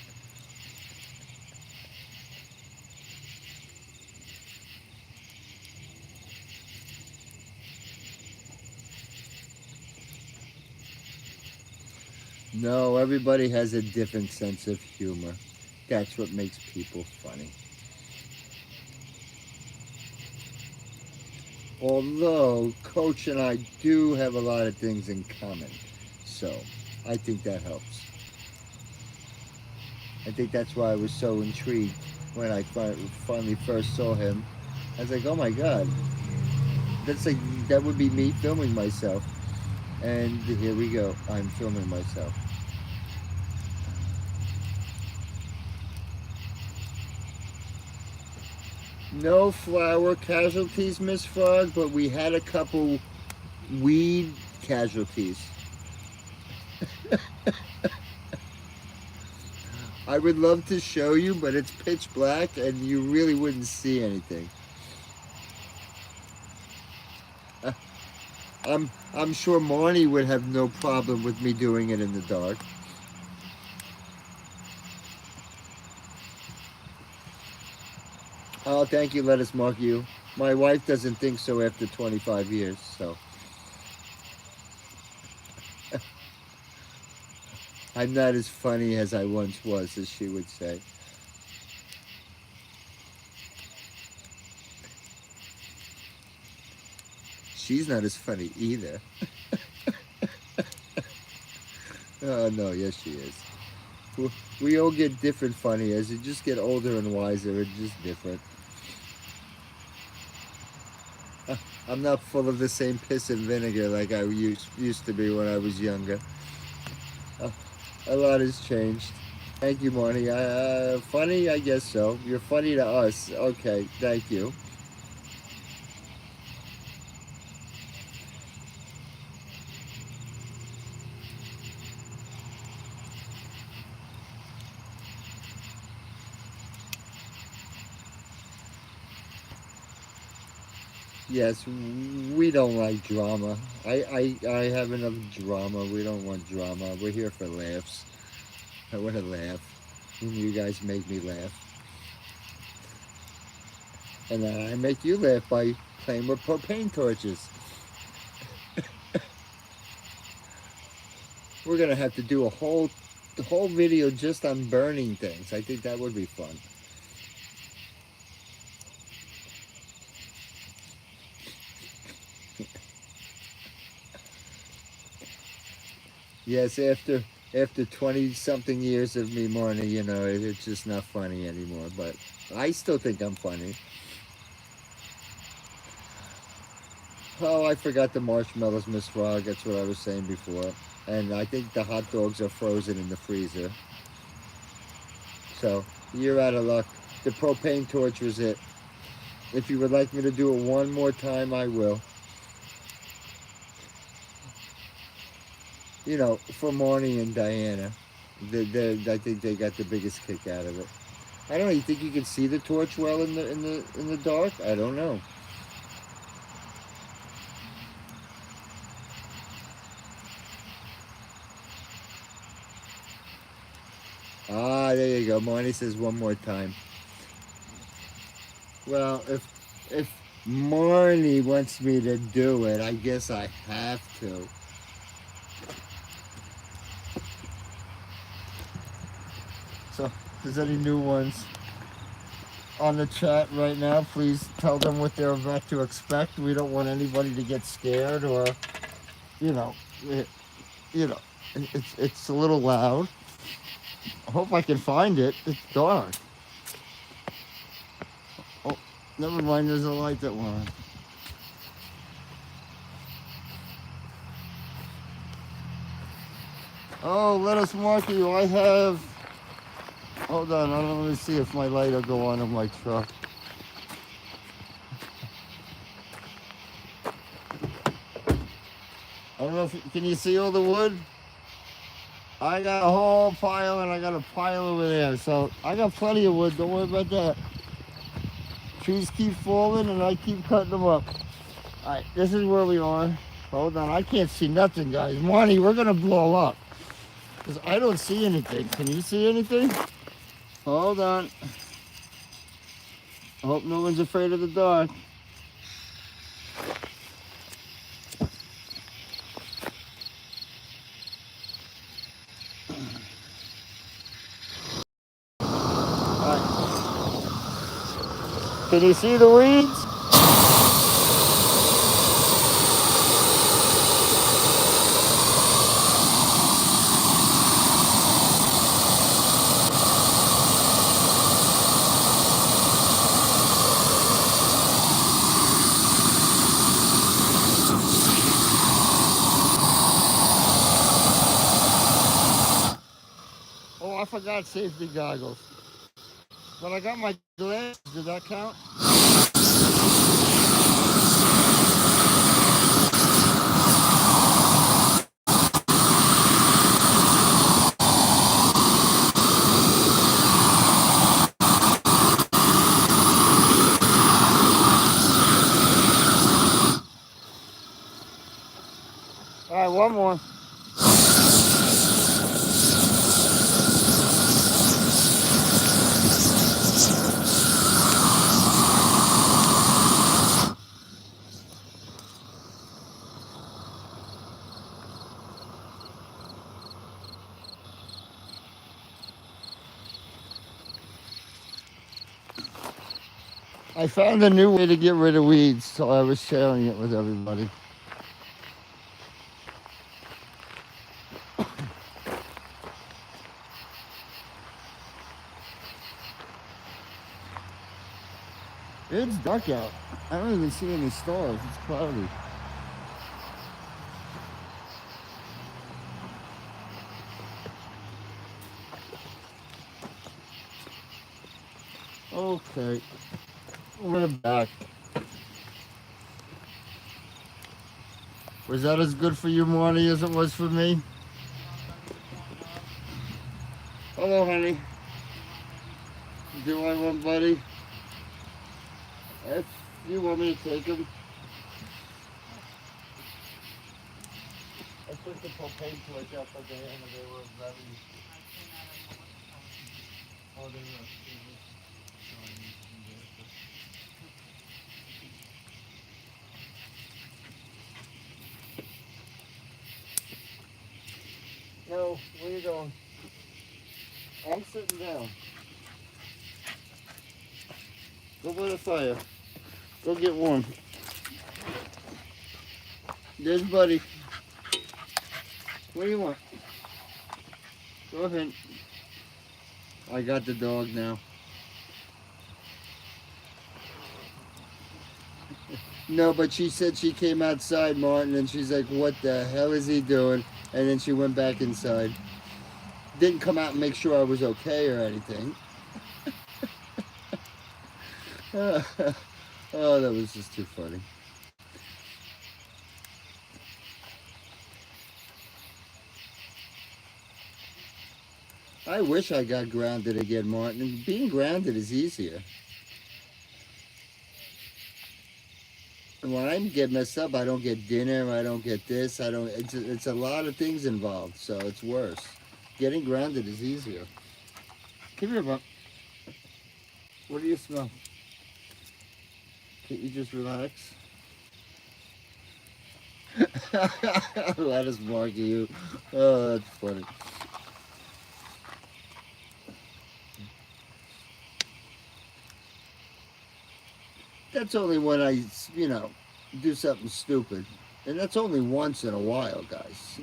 No, everybody has a different sense of humor. That's what makes people funny. Although Coach and I do have a lot of things in common, so I think that helps. I think that's why I was so intrigued when I finally first saw him. I was like, oh my god, that's like that would be me filming myself. And here we go, I'm filming myself. No flower casualties, Miss Frog, but we had a couple weed casualties. I would love to show you, but it's pitch black and you really wouldn't see anything. I'm sure Marnie would have no problem with me doing it in the dark. Oh, thank you, Lettuce Mark you. My wife doesn't think so after 25 years, so. I'm not as funny as I once was, as she would say. She's not as funny either. Oh, no, yes she is. We all get different funny. As you just get older and wiser, it's just different. I'm not full of the same piss and vinegar like I used to be when I was younger. A lot has changed. Thank you, Marnie. Funny? I guess so. You're funny to us. Okay, thank you. Yes, we don't like drama. I have enough drama. We don't want drama. We're here for laughs. I want to laugh. And you guys make me laugh. And then I make you laugh by playing with propane torches. We're going to have to do a whole video just on burning things. I think that would be fun. Yes, after 20-something years of me, Marnie, you know, it's just not funny anymore. But I still think I'm funny. Oh, I forgot the marshmallows, Miss Frog. That's what I was saying before. And I think the hot dogs are frozen in the freezer. So, you're out of luck. The propane torch was it. If you would like me to do it one more time, I will. You know, for Marnie and Diana. I think they got the biggest kick out of it. I don't know. You think you can see the torch well in the dark? I don't know. Ah, there you go. Marnie says one more time. Well, if Marnie wants me to do it, I guess I have to. So, if there's any new ones on the chat right now, please tell them what they're about to expect. We don't want anybody to get scared or, you know, It's a little loud. I hope I can find it. It's dark. Oh, never mind. There's a light that went on. Oh, let us mark you. I have. Hold on. Let me see if my light will go on in my truck. I don't know if can you see all the wood? I got a whole pile and I got a pile over there. So I got plenty of wood. Don't worry about that. Trees keep falling and I keep cutting them up. All right, this is where we are. Hold on. I can't see nothing, guys. Monty, we're going to blow up. Because I don't see anything. Can you see anything? Hold on. I hope no one's afraid of the dark. Can you see the weeds? Oh, I forgot safety goggles. But I got my glasses. Did that count? All right, one more. I found a new way to get rid of weeds, so I was sharing it with everybody. It's dark out. I don't even see any stars. It's cloudy. Okay. We're back. Was that as good for you, Marty, as it was for me? Hello, honey. Do I want buddy? If you want me to take him. I took the propane torch out for the end and they were very... Oh, they were... No, where you going? I'm sitting down. Go by the fire. Go get warm. There's Buddy. What do you want? Go ahead. I got the dog now. No, but she said she came outside, Martin, and she's like, what the hell is he doing? And then she went back inside. Didn't come out and make sure I was okay or anything. Oh, that was just too funny. I wish I got grounded again, Martin. Being grounded is easier. When I get messed up, I don't get dinner, I don't get this, I don't, it's a lot of things involved, so it's worse. Getting grounded is easier. Come here, Buck. What do you smell? Can't you just relax? Let us mark you. Oh, that's funny. That's only when I, do something stupid. And that's only once in a while, guys,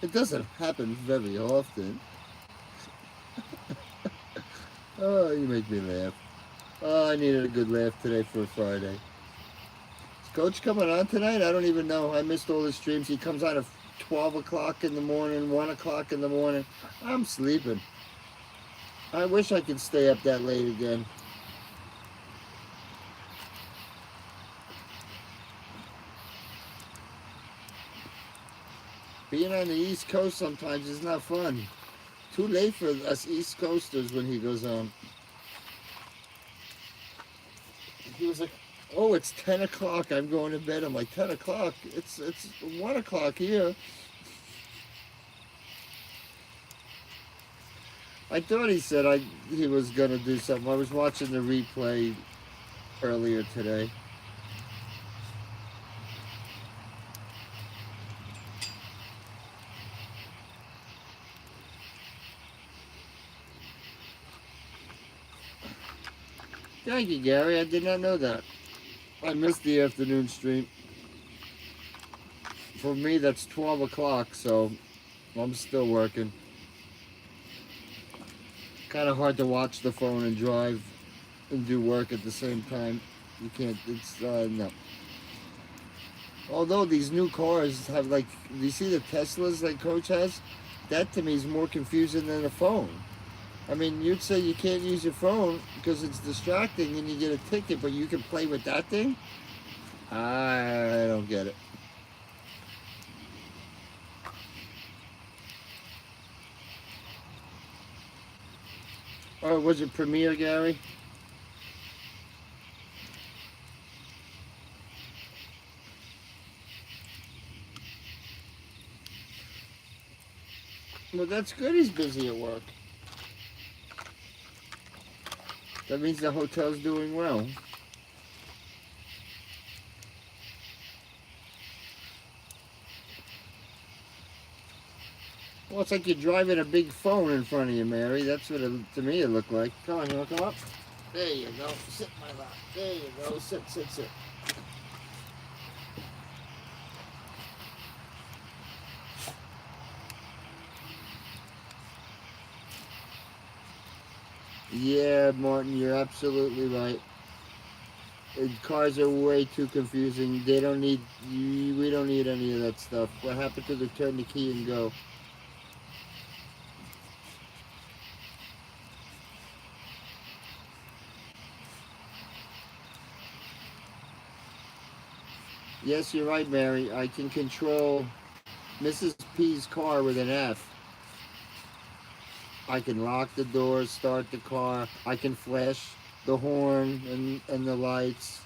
It doesn't happen very often. Oh, you make me laugh. Oh, I needed a good laugh today for a Friday. Is Coach coming on tonight? I don't even know. I missed all his streams. He comes on at 12 o'clock in the morning, 1 o'clock in the morning. I'm sleeping. I wish I could stay up that late again. Being on the East Coast sometimes is not fun. Too late for us East Coasters when he goes on. He was like, "Oh, it's 10 o'clock. I'm going to bed." I'm like, 10 o'clock? It's 1 o'clock here. I thought he said he was going to do something. I was watching the replay earlier today. Thank you, Gary. I did not know that. I missed the afternoon stream. For me, that's 12 o'clock, so I'm still working. Kind of hard to watch the phone and drive and do work at the same time. You can't, it's, no. Although these new cars have like, do you see the Teslas that Coach has? That to me is more confusing than a phone. I mean, you'd say you can't use your phone because it's distracting and you get a ticket, but you can play with that thing? I don't get it. Oh, was it Premiere, Gary? Well, that's good he's busy at work. That means the hotel's doing well. Well, it's like you're driving a big phone in front of you, Mary. That's what to me it looked like. Come on, you want to come up? There you go. Sit in my lap. There you go. Sit, sit, sit. Yeah, Martin, you're absolutely right. Cars are way too confusing. They don't need, we don't need any of that stuff. What happened to the turn the key and go? Yes, you're right, Mary. I can control Mrs. P's car with an F. I can lock the doors, start the car. I can flash the horn and the lights.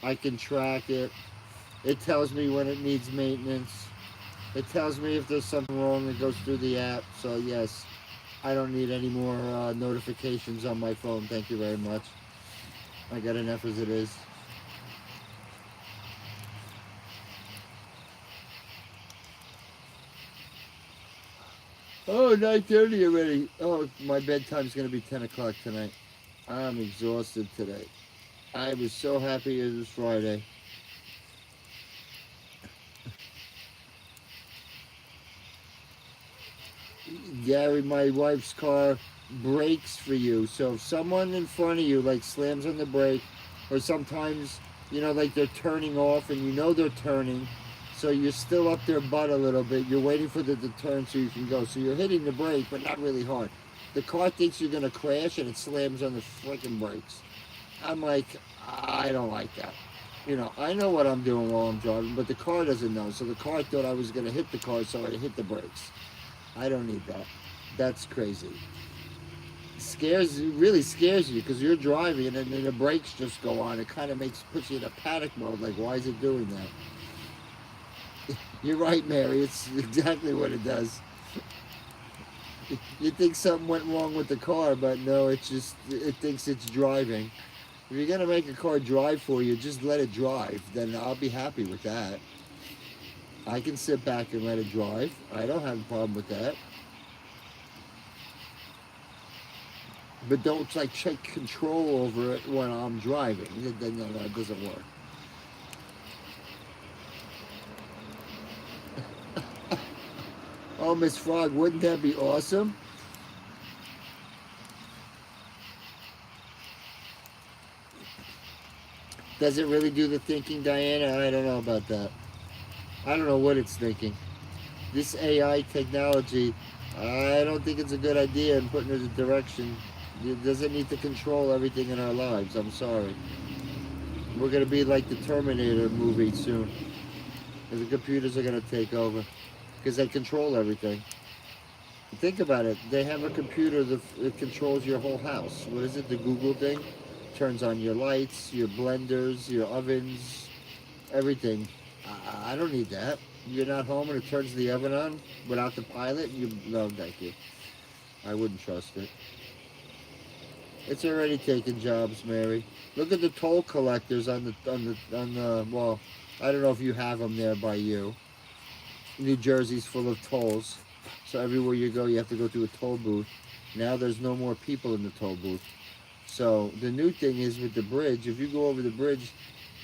I can track it. It tells me when it needs maintenance. It tells me if there's something wrong that goes through the app. So yes, I don't need any more notifications on my phone. Thank you very much. I got enough as it is. Oh, 9:30 already. Oh, my bedtime's going to be 10 o'clock tonight. I'm exhausted today. I was so happy it was Friday. Gary, my wife's car brakes for you. So if someone in front of you like slams on the brake, or sometimes, like they're turning off and you know they're turning, so you're still up their butt a little bit. You're waiting for them to turn so you can go. So you're hitting the brake, but not really hard. The car thinks you're going to crash and it slams on the freaking brakes. I'm like, I don't like that. I know what I'm doing while I'm driving, but the car doesn't know. So the car thought I was going to hit the car, so I hit the brakes. I don't need that. That's crazy. Really scares you because you're driving and then the brakes just go on. It kind of puts you in a panic mode. Like, why is it doing that? You're right, Mary. It's exactly what it does. You think something went wrong with the car, but no, it thinks it's driving. If you're gonna make a car drive for you, just let it drive. Then I'll be happy with that. I can sit back and let it drive. I don't have a problem with that. But don't like take control over it when I'm driving. Then no, it doesn't work. Oh, Miss Frog, wouldn't that be awesome? Does it really do the thinking, Diana? I don't know about that. I don't know what it's thinking. This AI technology, I don't think it's a good idea in putting it in a direction. It doesn't need to control everything in our lives. I'm sorry. We're going to be like the Terminator movie soon. The computers are going to take over because they control everything. Think about it. They have a computer that controls your whole house. What is it? The Google thing? Turns on your lights, your blenders, your ovens, everything. I don't need that. You're not home and it turns the oven on without the pilot. No, thank you. I wouldn't trust it. It's already taken jobs, Mary. Look at the toll collectors on the. Well, I don't know if you have them there by you. New Jersey's full of tolls, so everywhere you go, you have to go through a toll booth. Now there's no more people in the toll booth. So the new thing is with the bridge. If you go over the bridge,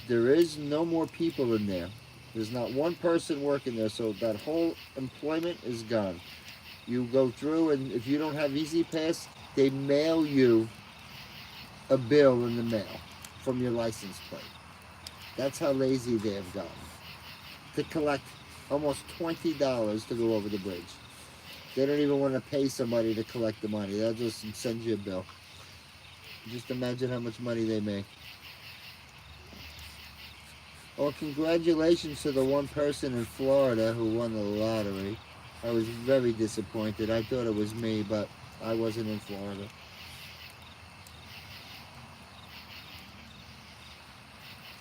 there is no more people in there. There's not one person working there, so that whole employment is gone. You go through, and if you don't have Easy Pass, they mail you a bill in the mail from your license plate. That's how lazy they have gotten. To collect almost $20 to go over the bridge. They don't even want to pay somebody to collect the money. They'll just send you a bill. Just imagine how much money they make. Well, congratulations to the one person in Florida who won the lottery. I was very disappointed. I thought it was me, but I wasn't in Florida.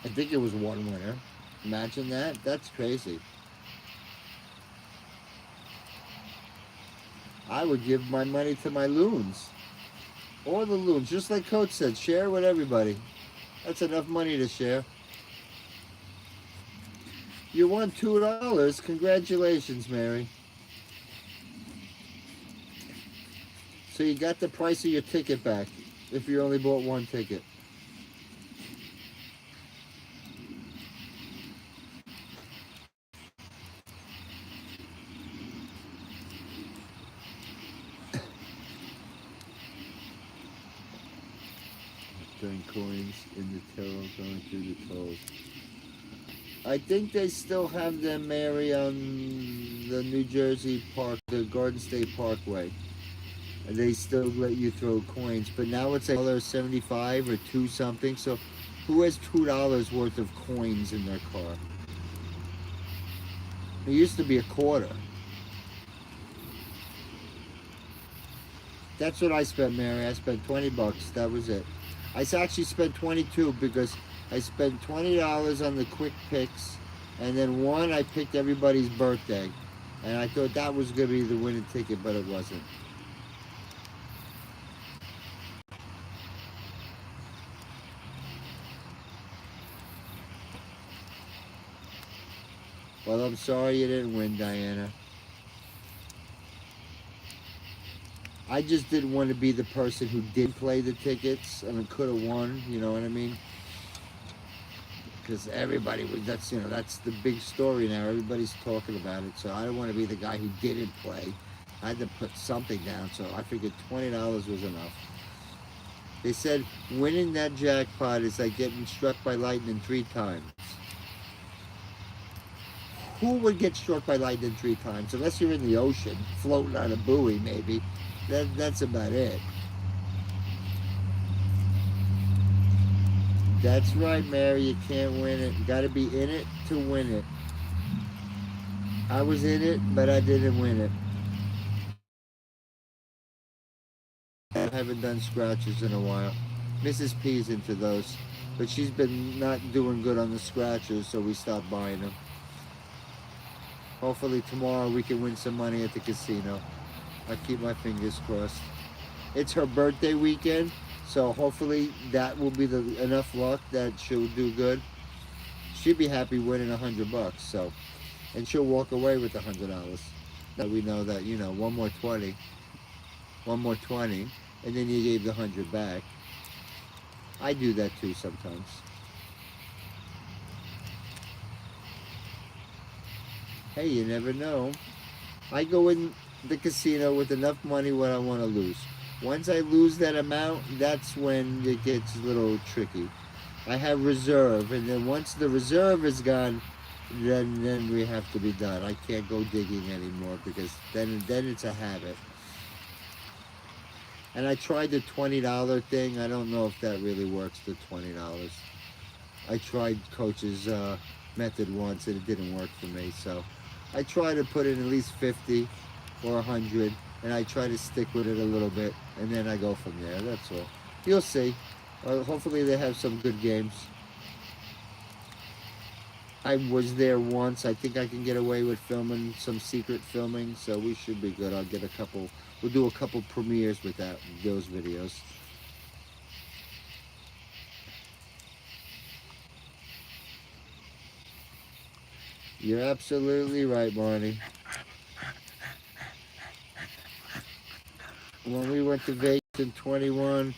I think it was one winner. Imagine that. That's crazy. I would give my money to my loons. Or the loons. Just like Coach said, share with everybody. That's enough money to share. You won $2. Congratulations, Mary. So you got the price of your ticket back if you only bought one ticket. Throwing coins in the till, going through the tolls. I think they still have them, Mary, on the New Jersey Park, the Garden State Parkway. And they still let you throw coins, but now it's $1.75 or two something. So, who has $2 worth of coins in their car? It used to be a quarter. That's what I spent, Mary. I spent 20 bucks. That was it. I actually spent 22 because I spent $20 on the quick picks, and then one I picked everybody's birthday, and I thought that was gonna be the winning ticket, but it wasn't. Well, I'm sorry you didn't win, Diana. I just didn't want to be the person who did play the tickets and could have won. You know what I mean? Because everybody was. That's the big story now. Everybody's talking about it. So I don't want to be the guy who didn't play. I had to put something down. So I figured $20 was enough. They said winning that jackpot is like getting struck by lightning 3 times. Who would get struck by lightning 3 times? Unless you're in the ocean, floating on a buoy, maybe. That's about it. That's right, Mary. You can't win it. You got to be in it to win it. I was in it, but I didn't win it. I haven't done scratches in a while. Mrs. P's into those, but she's been not doing good on the scratchers, so we stopped buying them. Hopefully tomorrow we can win some money at the casino. I keep my fingers crossed. It's her birthday weekend, so hopefully that will be enough luck that she'll do good. She'd be happy winning $100, so, and she'll walk away with $100. That we know that one more 20, and then you gave the 100 back. I do that too sometimes. Hey, you never know. I go in the casino with enough money what I want to lose. Once I lose that amount, that's when it gets a little tricky. I have reserve, and then once the reserve is gone, then we have to be done. I can't go digging anymore because then it's a habit. And I tried the $20 thing. I don't know if that really works. The $20. I tried Coach's method once, and it didn't work for me. So I try to put in at least 50 or 100, and I try to stick with it a little bit, and then I go from there. That's all. You'll see. Hopefully they have some good games. I was there once. I think I can get away with filming some secret filming, so we should be good. I'll get a couple. We'll do a couple premieres with those videos. You're absolutely right, Marnie. When we went to Vegas in 21,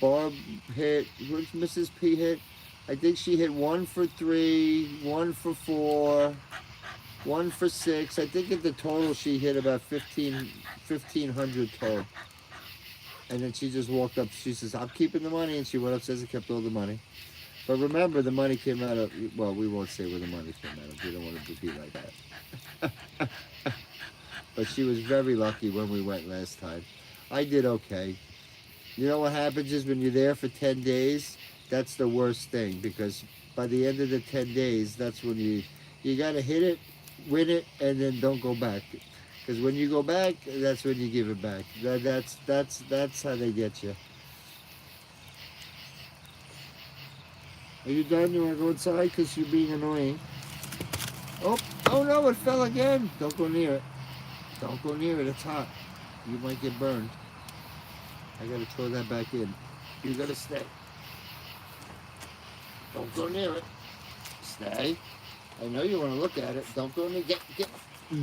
Barb hit. Who's Mrs. P hit? I think she hit 1 for 3, 1 for 4, 1 for 6. I think at the total she hit about 1,500 total. And then she just walked up. She says, "I'm keeping the money," and she went upstairs and kept all the money. But remember, the money came out of. Well, we won't say where the money came out of. We don't want it to be like that. But she was very lucky when we went last time. I did okay. You know what happens is when you're there for 10 days, that's the worst thing, because by the end of the 10 days, that's when you got to hit it, win it, and then don't go back. Because when you go back, that's when you give it back. That's how they get you. Are you done? You want to go inside because you're being annoying? Oh no, it fell again. Don't go near it. Don't go near it. It's hot. You might get burned. I gotta throw that back in. You gotta stay. Don't go near it. Stay. I know you want to look at it. Don't go near. Get.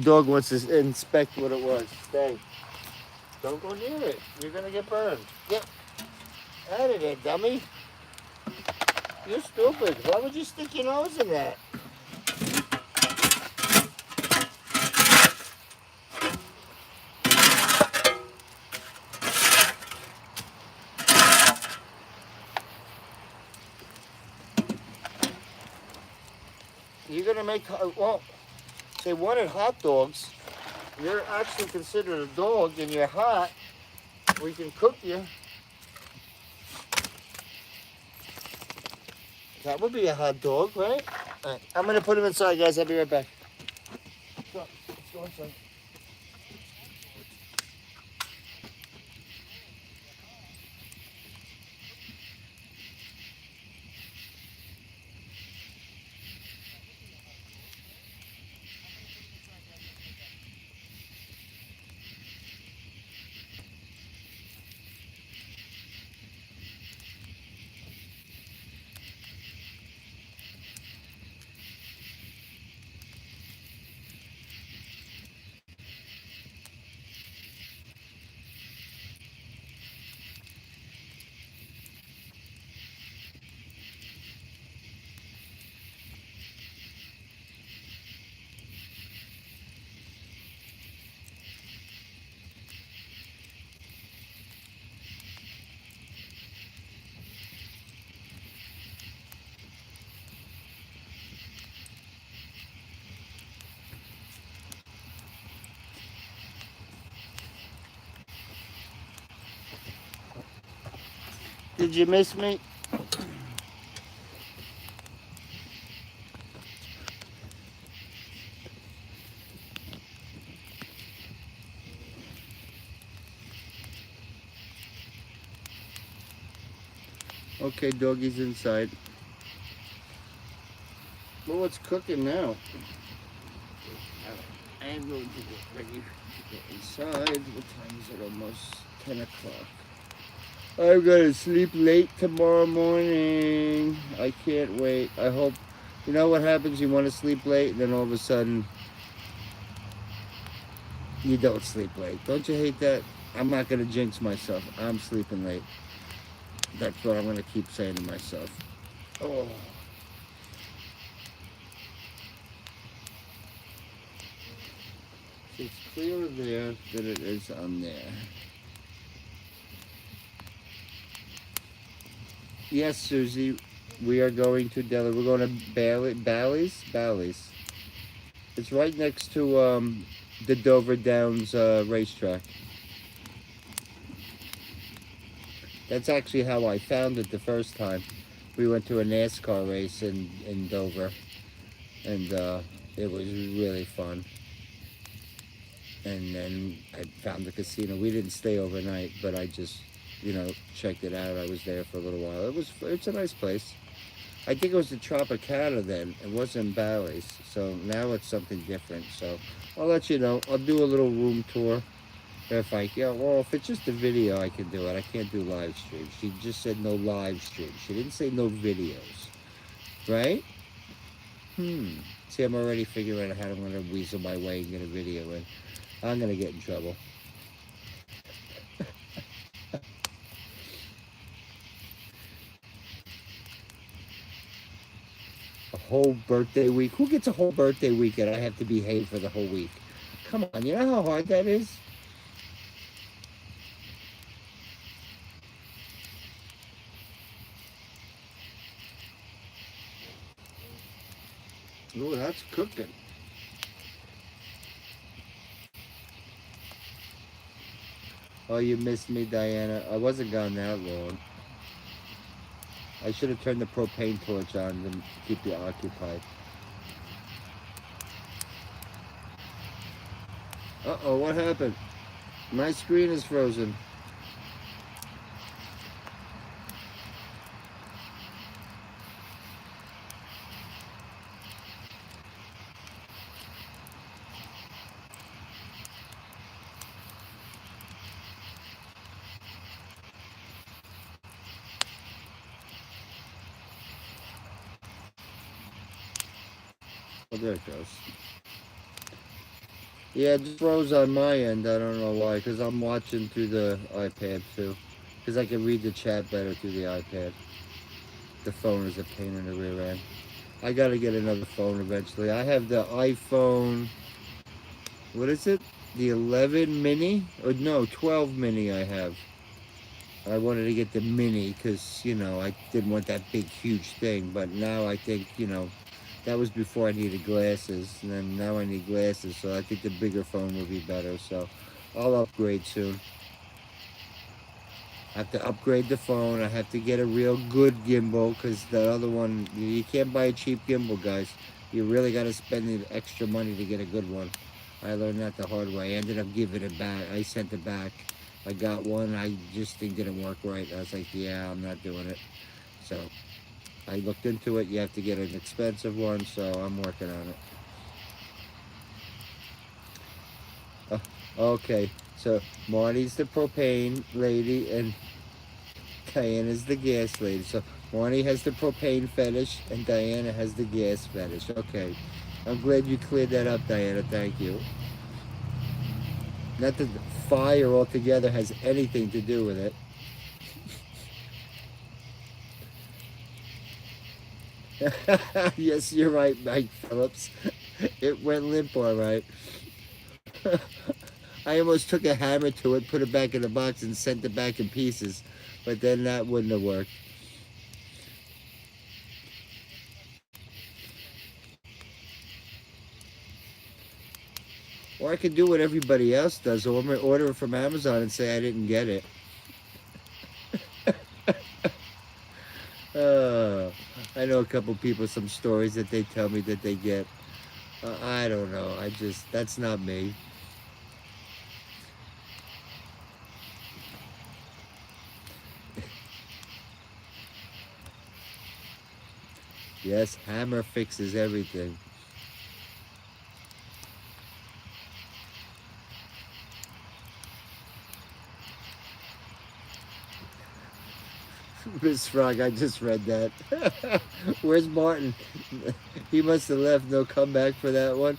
Dog wants to inspect what it was. Stay. Don't go near it. You're gonna get burned. Get out of there, dummy. You're stupid. Why would you stick your nose in that? You're gonna make, well, they wanted hot dogs. You're actually considered a dog and you're hot. We can cook you. That would be a hot dog, right? All right, I'm gonna put him inside, guys. I'll be right back. Let's go inside. Did you miss me? Okay, doggy's inside. Well, what's cooking now? I'm going to get ready to get inside. What time is it? Almost 10 o'clock. I'm going to sleep late tomorrow morning. I can't wait. I hope. You know what happens? You want to sleep late, and then all of a sudden, you don't sleep late. Don't you hate that? I'm not going to jinx myself. I'm sleeping late. That's what I'm going to keep saying to myself. Oh. It's clearer there than it is on there. Yes, Susie, we are going to Delaware. We're going to Bally's. It's right next to the Dover Downs racetrack. That's actually how I found it the first time. We went to a NASCAR race in Dover, and it was really fun. And then I found the casino. We didn't stay overnight, but I just, checked it out. I was there for a little while. It's a nice place. I think it was the Tropicana then. It wasn't Bally's. So now it's something different. So I'll let you know. I'll do a little room tour. If it's just a video, I can do it. I can't do live streams. She just said no live streams. She didn't say no videos. Right? See, I'm already figuring out how I'm going to weasel my way and get a video in. I'm going to get in trouble. A whole birthday week? Who gets a whole birthday week and I have to behave for the whole week? Come on, you know how hard that is? Ooh, that's cooking. Oh, you missed me, Diana. I wasn't gone that long. I should have turned the propane torch on to keep you occupied. Uh-oh, what happened? My screen is frozen. Oh, there it goes. Yeah, it just froze on my end. I don't know why, because I'm watching through the iPad too. Because I can read the chat better through the iPad. The phone is a pain in the rear end. I gotta get another phone eventually. I have the iPhone, what is it? The 11 mini? Or no, 12 mini I have. I wanted to get the mini because, I didn't want that big, huge thing. But now I think, that was before I needed glasses. And then now I need glasses. So I think the bigger phone will be better. So I'll upgrade soon. I have to upgrade the phone. I have to get a real good gimbal because the other one, you can't buy a cheap gimbal, guys. You really got to spend the extra money to get a good one. I learned that the hard way. I ended up giving it back. I sent it back. I got one. I just think didn't work right. I was like, yeah, I'm not doing it. So I looked into it. You have to get an expensive one. So I'm working on it. Okay. So Marty's the propane lady and Diana's the gas lady. So Marnie has the propane fetish and Diana has the gas fetish. Okay. I'm glad you cleared that up, Diana. Thank you. Not that fire altogether has anything to do with it. Yes, you're right, Mike Phillips. It went limp all right. I almost took a hammer to it, put it back in the box, and sent it back in pieces. But then that wouldn't have worked. Or I could do what everybody else does, order it from Amazon and say I didn't get it. I know a couple people, some stories that they tell me that they get. I don't know. That's not me. Yes, hammer fixes everything. Miss Frog, I just read that. Where's Martin? He must have left. No comeback for that one.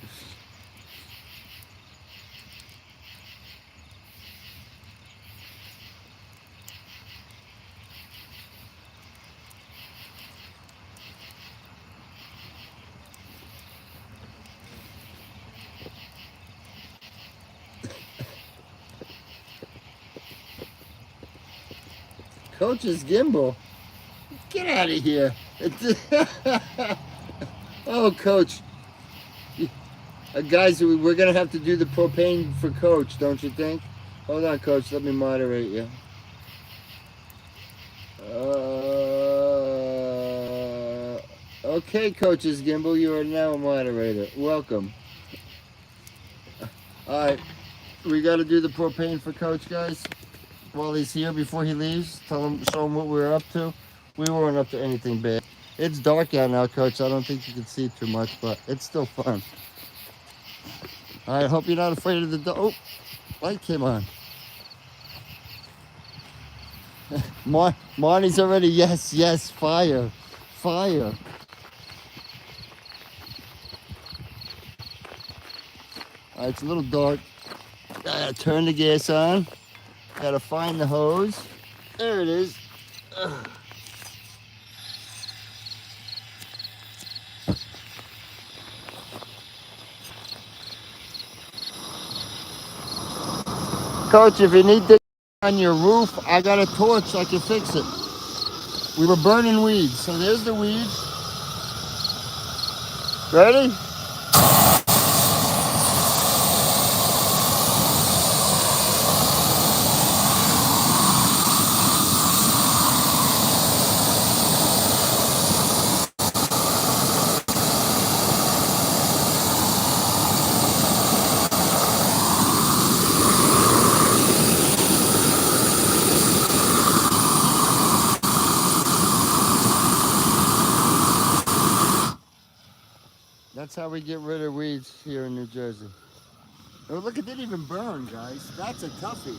Coach's gimbal. Get out of here. Oh, Coach. Guys, we're going to have to do the propane for Coach, don't you think? Hold on, Coach. Let me moderate you. Okay, Coach's gimbal. You are now a moderator. Welcome. All right. We got to do the propane for Coach, guys. While he's here, before he leaves, show him what we're up to. We weren't up to anything bad. It's dark out now, Coach. I don't think you can see too much, but it's still fun. All right, hope you're not afraid of the dark. Oh, light came on. Marnie's already, yes, fire. All right, it's a little dark. Turn the gas on. Gotta find the hose. There it is. Ugh. Coach, if you need this on your roof, I got a torch. I can fix it. We were burning weeds. So there's the weeds. Ready? That's how we get rid of weeds here in New Jersey. Oh, look, it didn't even burn, guys. That's a toughie.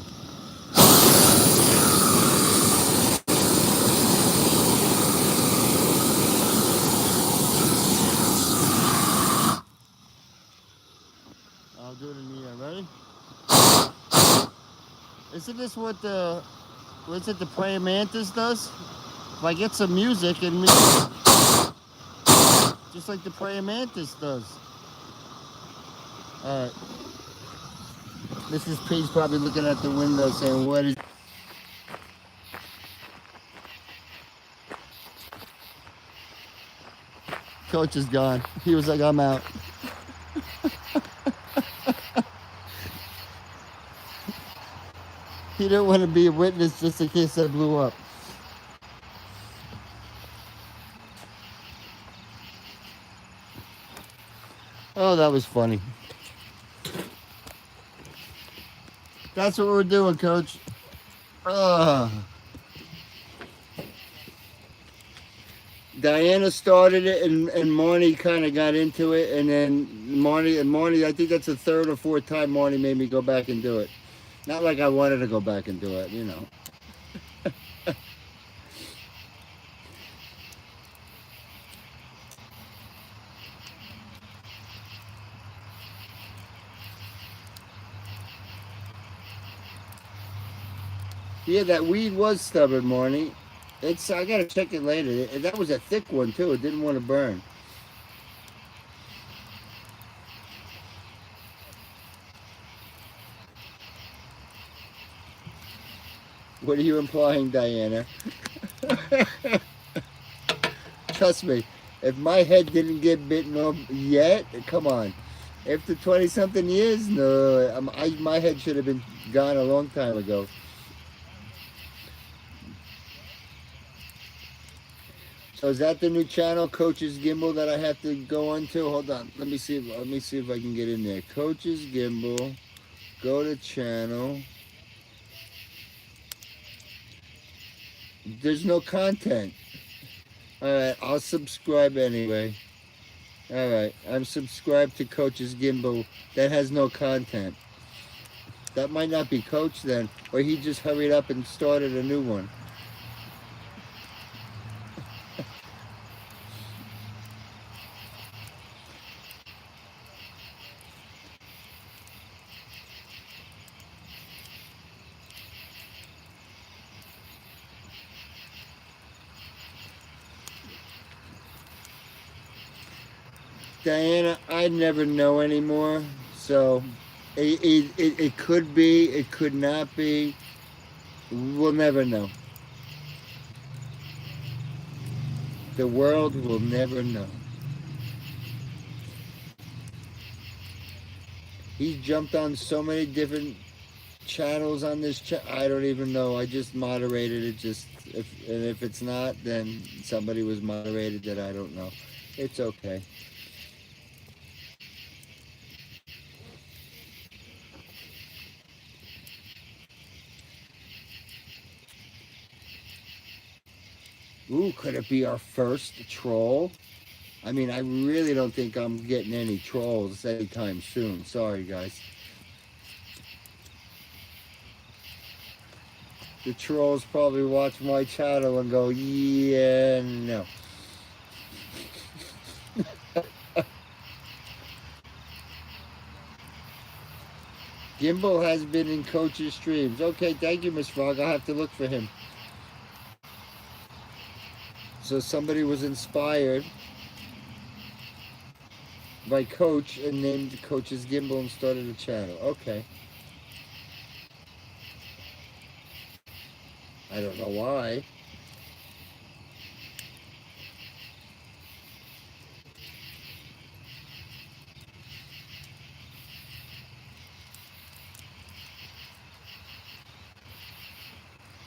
I'll do it in the air. Ready? Isn't this what the praying mantis does? If I get some music and me, just like the praying mantis does. All right. Mrs. P's probably looking at the window saying, "What is?" Coach is gone. He was like, "I'm out." He didn't want to be a witness just in case that blew up. Oh, that was funny. That's what we're doing, Coach. Diana started it, and Marnie kind of got into it, and then Marnie, I think that's the third or fourth time Marnie made me go back and do it. Not like I wanted to go back and do it, you know. Yeah, that weed was stubborn, Marnie. I gotta check it later. That was a thick one too. It didn't want to burn. What are you implying, Diana? Trust me, if my head didn't get bitten off yet, come on. After 20-something years, no, my head should have been gone a long time ago. So is that the new channel, Coach's Gimbal, that I have to go on to? Hold on, let me see if I can get in there. Coach's Gimbal, go to channel. There's no content. All right, I'll subscribe anyway. All right, I'm subscribed to Coach's Gimbal. That has no content. That might not be Coach then, or he just hurried up and started a new one. Diana, I never know anymore, so it could be, it could not be. We'll never know. The world will never know. He's jumped on so many different channels on this I don't even know. I just moderated it. Just if it's not, then somebody was moderated that I don't know. It's okay. Ooh, could it be our first troll? I mean, I really don't think I'm getting any trolls anytime soon. Sorry, guys. The trolls probably watch my channel and go, yeah, no. Gimbal has been in Coach's streams. Okay, thank you, Miss Frog. I'll have to look for him. So somebody was inspired by Coach and named Coach's Gimbal and started a channel. Okay. I don't know why.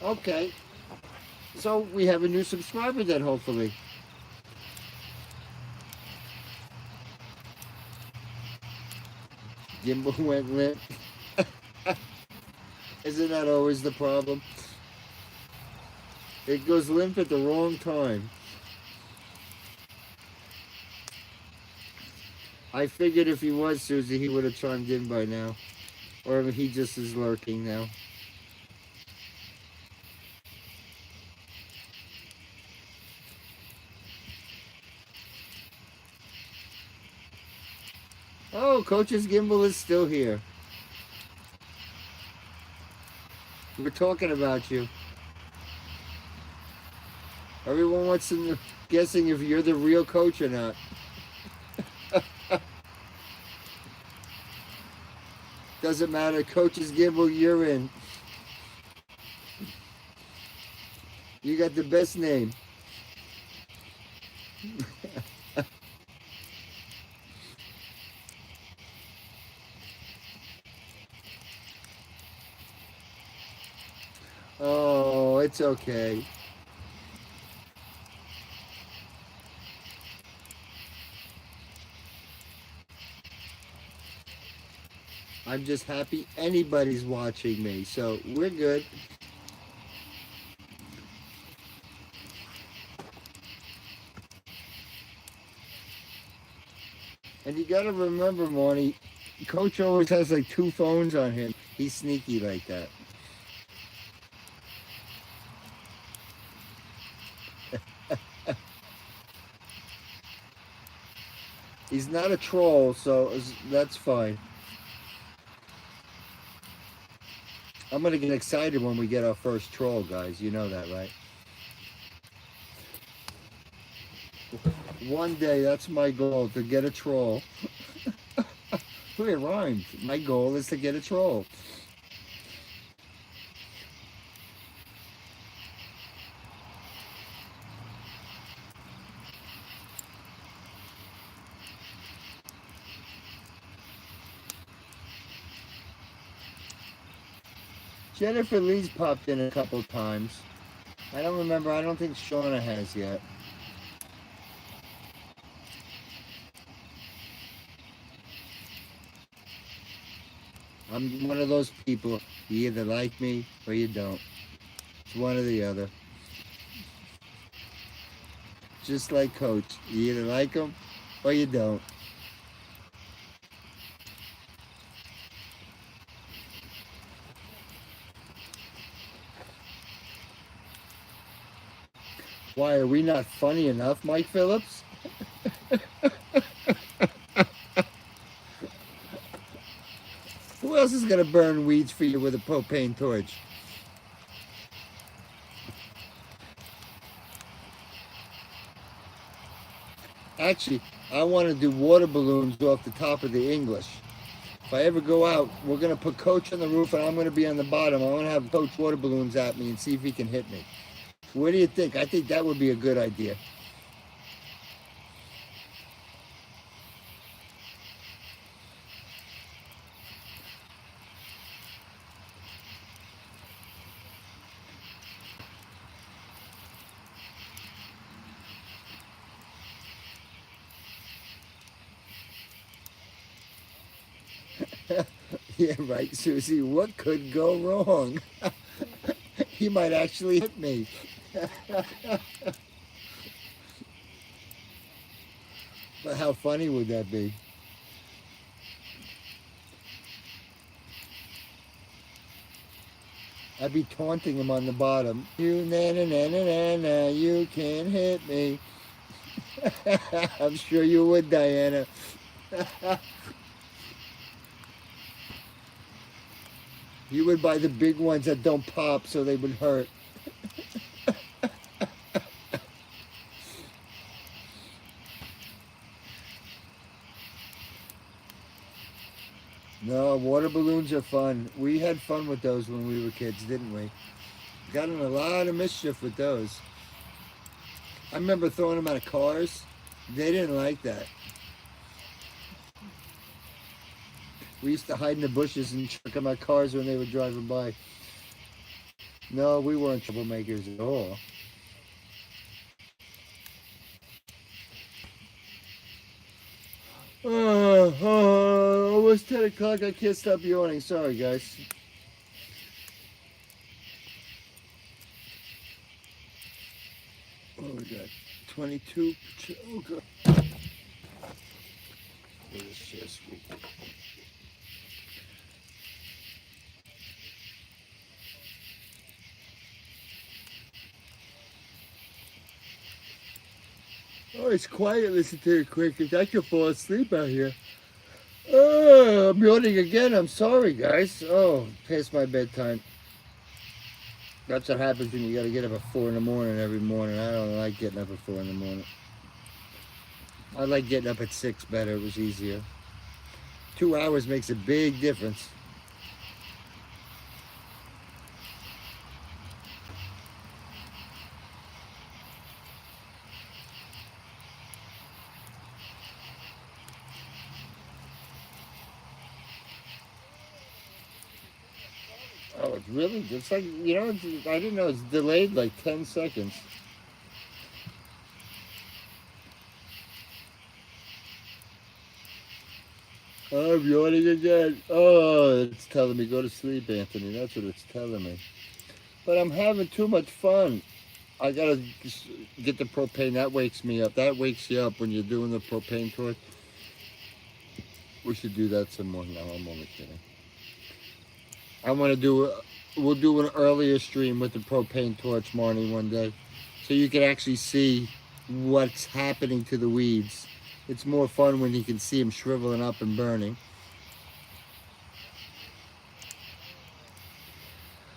Okay. So we have a new subscriber then, hopefully. Gimbal went limp. Isn't that always the problem? It goes limp at the wrong time. I figured if he was Susie, he would have chimed in by now. Or he just is lurking now. Oh, Coach's Gimbal is still here. We're talking about you. Everyone wants to know, guessing if you're the real coach or not. Doesn't matter. Coach's Gimbal, you're in. You got the best name. Oh, it's okay. I'm just happy anybody's watching me, so we're good. And you gotta remember, Marty, Coach always has like 2 phones on him. He's sneaky like that. He's not a troll, so that's fine. I'm gonna get excited when we get our first troll, guys. You know that, right? One day, that's my goal, to get a troll. It rhymes. My goal is to get a troll. Jennifer Lee's popped in a couple times. I don't remember. I don't think Shauna has yet. I'm one of those people, you either like me or you don't. It's one or the other. Just like Coach, you either like him or you don't. Why, are we not funny enough, Mike Phillips? Who else is going to burn weeds for you with a propane torch? Actually, I want to do water balloons off the top of the English. If I ever go out, we're going to put Coach on the roof and I'm going to be on the bottom. I want to have Coach water balloons at me and see if he can hit me. What do you think? I think that would be a good idea. Yeah, right, Susie. What could go wrong? He might actually hit me. But how funny would that be? I'd be taunting him on the bottom. You na na na na na na, you can't hit me. I'm sure you would, Diana. You would buy the big ones that don't pop so they would hurt. No, water balloons are fun. We had fun with those when we were kids, didn't we? Got in a lot of mischief with those. I remember throwing them out of cars. They didn't like that. We used to hide in the bushes and chuck them at cars when they were driving by. No, we weren't troublemakers at all. Almost 10 o'clock. I can't stop yawning. Sorry, guys. Oh, we got 22. Oh, God. This chair squeak. Oh, it's quiet. Listen to it quick. I could fall asleep out here. Oh, I'm yawning again. I'm sorry, guys. Oh, past my bedtime. That's what happens when you got to get up at 4 in the morning every morning. I don't like getting up at 4 in the morning. I like getting up at 6 better. It was easier. 2 hours makes a big difference. Oh, it's really, it's like, I didn't know it's delayed like 10 seconds. Oh, I'm yawning again. Oh, it's telling me go to sleep, Anthony. That's what it's telling me. But I'm having too much fun. I gotta get the propane. That wakes me up. That wakes you up when you're doing the propane torch. We should do that some more. No, I'm only kidding. I want to do. We'll do an earlier stream with the propane torch, Marnie, one day, so you can actually see what's happening to the weeds. It's more fun when you can see them shriveling up and burning.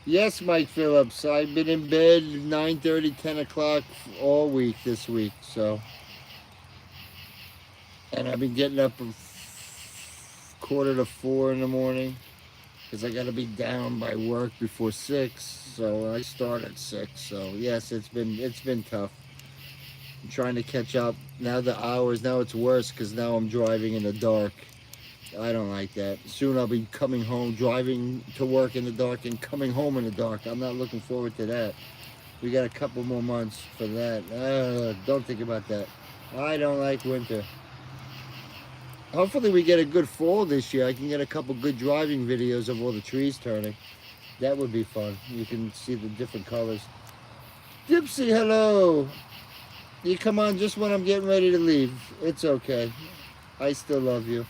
Yes, Mike Phillips. I've been in bed 9:30, 10 o'clock all week this week. So, and I've been getting up 3:45 in the morning because I got to be down by work before 6. So I start at 6. So yes, it's been tough. I'm trying to catch up. Now the hours. Now it's worse because now I'm driving in the dark. I don't like that. Soon I'll be coming home, driving to work in the dark and coming home in the dark. I'm not looking forward to that. We got a couple more months for that. Don't think about that. I don't like winter. Hopefully we get a good fall this year. I can get a couple good driving videos of all the trees turning. That would be fun. You can see the different colors. Dipsy, hello. You come on just when I'm getting ready to leave. It's okay. I still love you.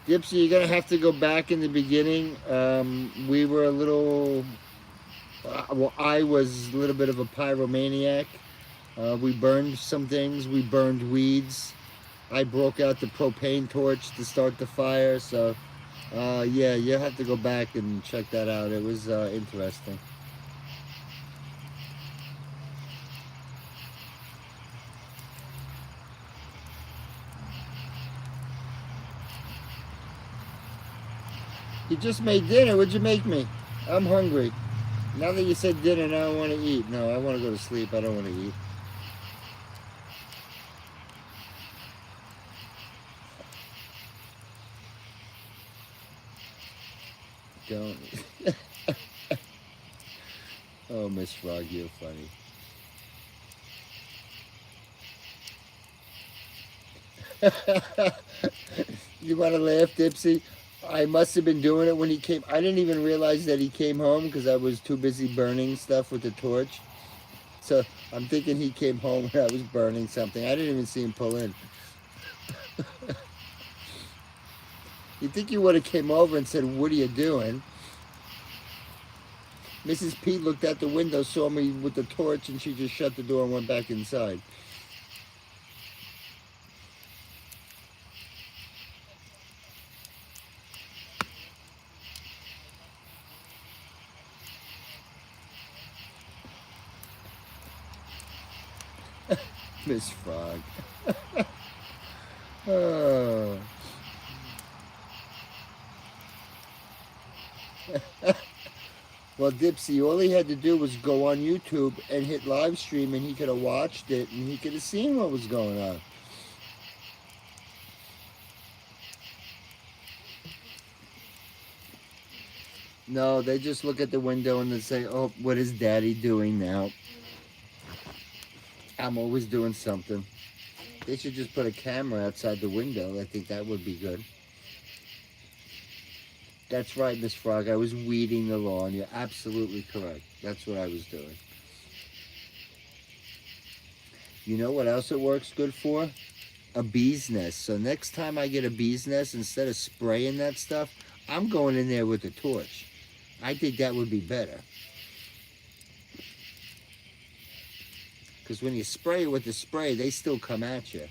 Dipsy, you're gonna have to go back in the beginning. We were a little. Well, I was a little bit of a pyromaniac. We burned some things. We burned weeds. I broke out the propane torch to start the fire. So, yeah, you'll have to go back and check that out. It was interesting. You just made dinner. What'd you make me? I'm hungry. Now that you said dinner, now I want to eat. No, I want to go to sleep. I don't want to eat. Don't. Oh, Miss Frog, you're funny. You want to laugh, Dipsy? I must have been doing it when he came. I didn't even realize that he came home because I was too busy burning stuff with the torch. So I'm thinking he came home when I was burning something. I didn't even see him pull in. You think you would have came over and said, "What are you doing?" Mrs. Pete looked out the window, saw me with the torch, and she just shut the door and went back inside. Miss Frog. Oh. Well, Dipsy, all he had to do was go on YouTube and hit live stream, and he could have watched it, and he could have seen what was going on. No, they just look at the window and they say, "Oh, what is Daddy doing now?" I'm always doing something. They should just put a camera outside the window. I think that would be good. That's right, Miss Frog. I was weeding the lawn. You're absolutely correct. That's what I was doing. You know what else it works good for? A bee's nest. So next time I get a bee's nest, instead of spraying that stuff, I'm going in there with a torch. I think that would be better. Because when you spray it with the spray, they still come at you.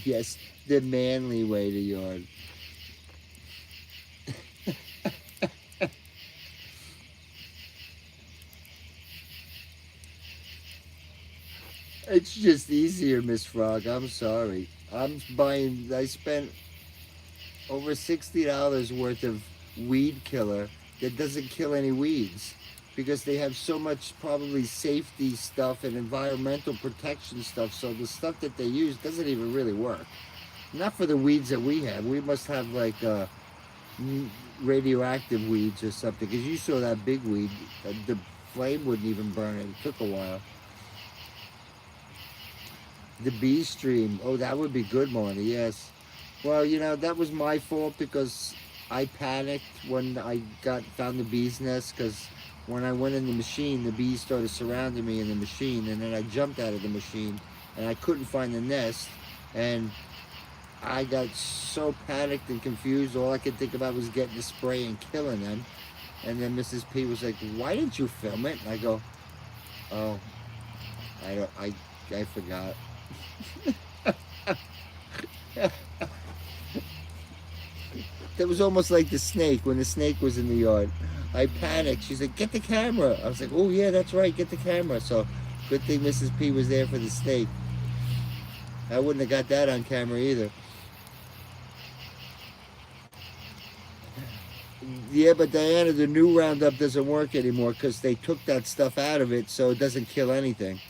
Yes, the manly way to yard. It's just easier, Miss Frog. I'm sorry. I spent over $60 worth of weed killer that doesn't kill any weeds because they have so much probably safety stuff and environmental protection stuff. So the stuff that they use doesn't even really work. Not for the weeds that we have. We must have like radioactive weeds or something because you saw that big weed. The flame wouldn't even burn it. It took a while. The bee stream. Oh, that would be good, Marty. Yes. Well, that was my fault because I panicked when I found the bee's nest because when I went in the machine, the bees started surrounding me in the machine, and then I jumped out of the machine and I couldn't find the nest, and I got so panicked and confused. All I could think about was getting the spray and killing them. And then Mrs. P was like, "Why didn't you film it?" And I go, "Oh, I don't. I forgot." That was almost like the snake when the snake was in the yard. I panicked. She's like, "Get the camera." I was like, "Oh yeah, that's right, get the camera." So good thing Mrs. P was there for the snake. I wouldn't have got that on camera either. Yeah, but Diana, the new Roundup doesn't work anymore because they took that stuff out of it, so it doesn't kill anything.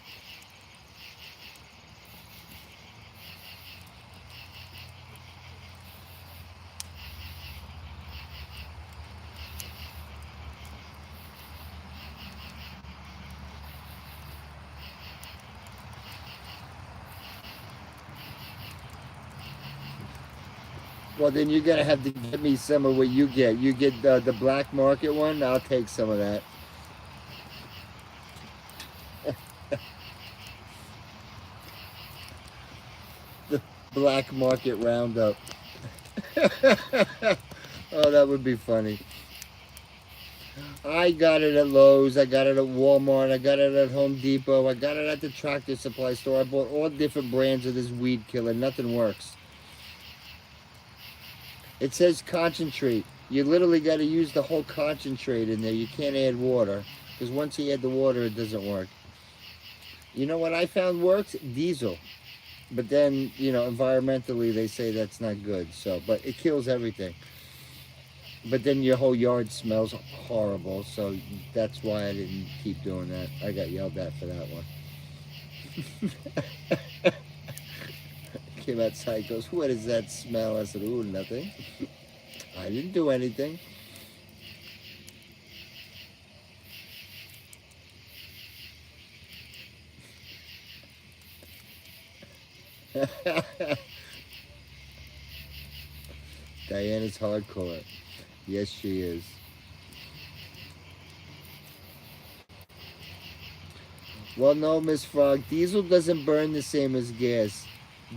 Well, then you're gonna have to get me some of what you get. You get the black market one. I'll take some of that. The black market Roundup. Oh, that would be funny. I got it at Lowe's. I got it at Walmart. I got it at Home Depot. I got it at the Tractor Supply store. I bought all different brands of this weed killer. Nothing works. It says concentrate. You literally got to use the whole concentrate in there. You can't add water because once you add the water, it doesn't work. You know what I found works? Diesel. But then, environmentally, they say that's not good. So, but it kills everything. But then your whole yard smells horrible. So that's why I didn't keep doing that. I got yelled at for that one. Came outside, goes, "What is that smell?" I said, "Ooh, nothing. I didn't do anything." Diana's hardcore. Yes, she is. Well, no, Miss Frog. Diesel doesn't burn the same as gas.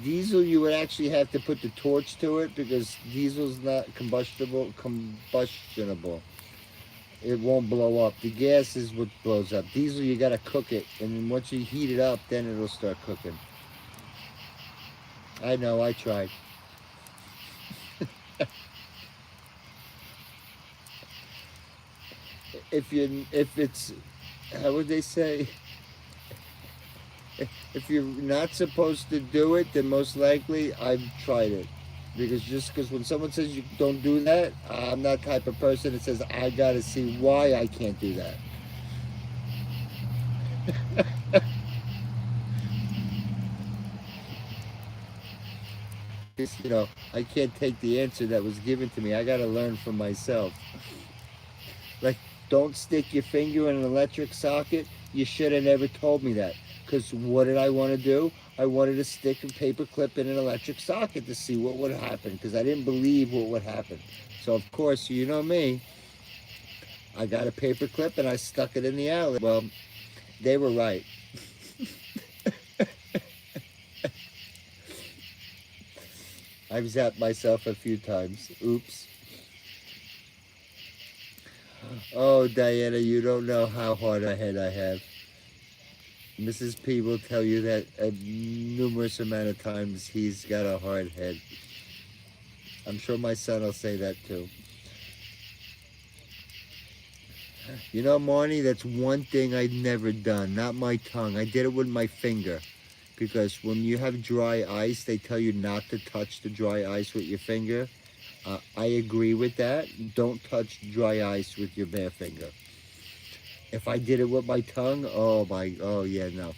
Diesel, you would actually have to put the torch to it because diesel's not combustionable. It won't blow up. The gas is what blows up. Diesel, you gotta cook it, and then once you heat it up, then it'll start cooking. I know, I tried. If it's, how would they say? If you're not supposed to do it, then most likely I've tried it. Because when someone says you don't do that, I'm that type of person that says I gotta see why I can't do that. I can't take the answer that was given to me. I gotta learn from myself. Like, don't stick your finger in an electric socket. You should have never told me that. Because what did I want to do? I wanted to stick a paper clip in an electric socket to see what would happen. Because I didn't believe what would happen. So, of course, you know me. I got a paper clip and I stuck it in the alley. Well, they were right. I've zapped myself a few times. Oops. Oh, Diana, you don't know how hard a head I have. Mrs. P will tell you that a numerous amount of times he's got a hard head. I'm sure my son will say that too. You know, Marnie, that's one thing I'd never done. Not my tongue. I did it with my finger. Because when you have dry ice, they tell you not to touch the dry ice with your finger. I agree with that. Don't touch dry ice with your bare finger. If I did it with my tongue, oh yeah, no.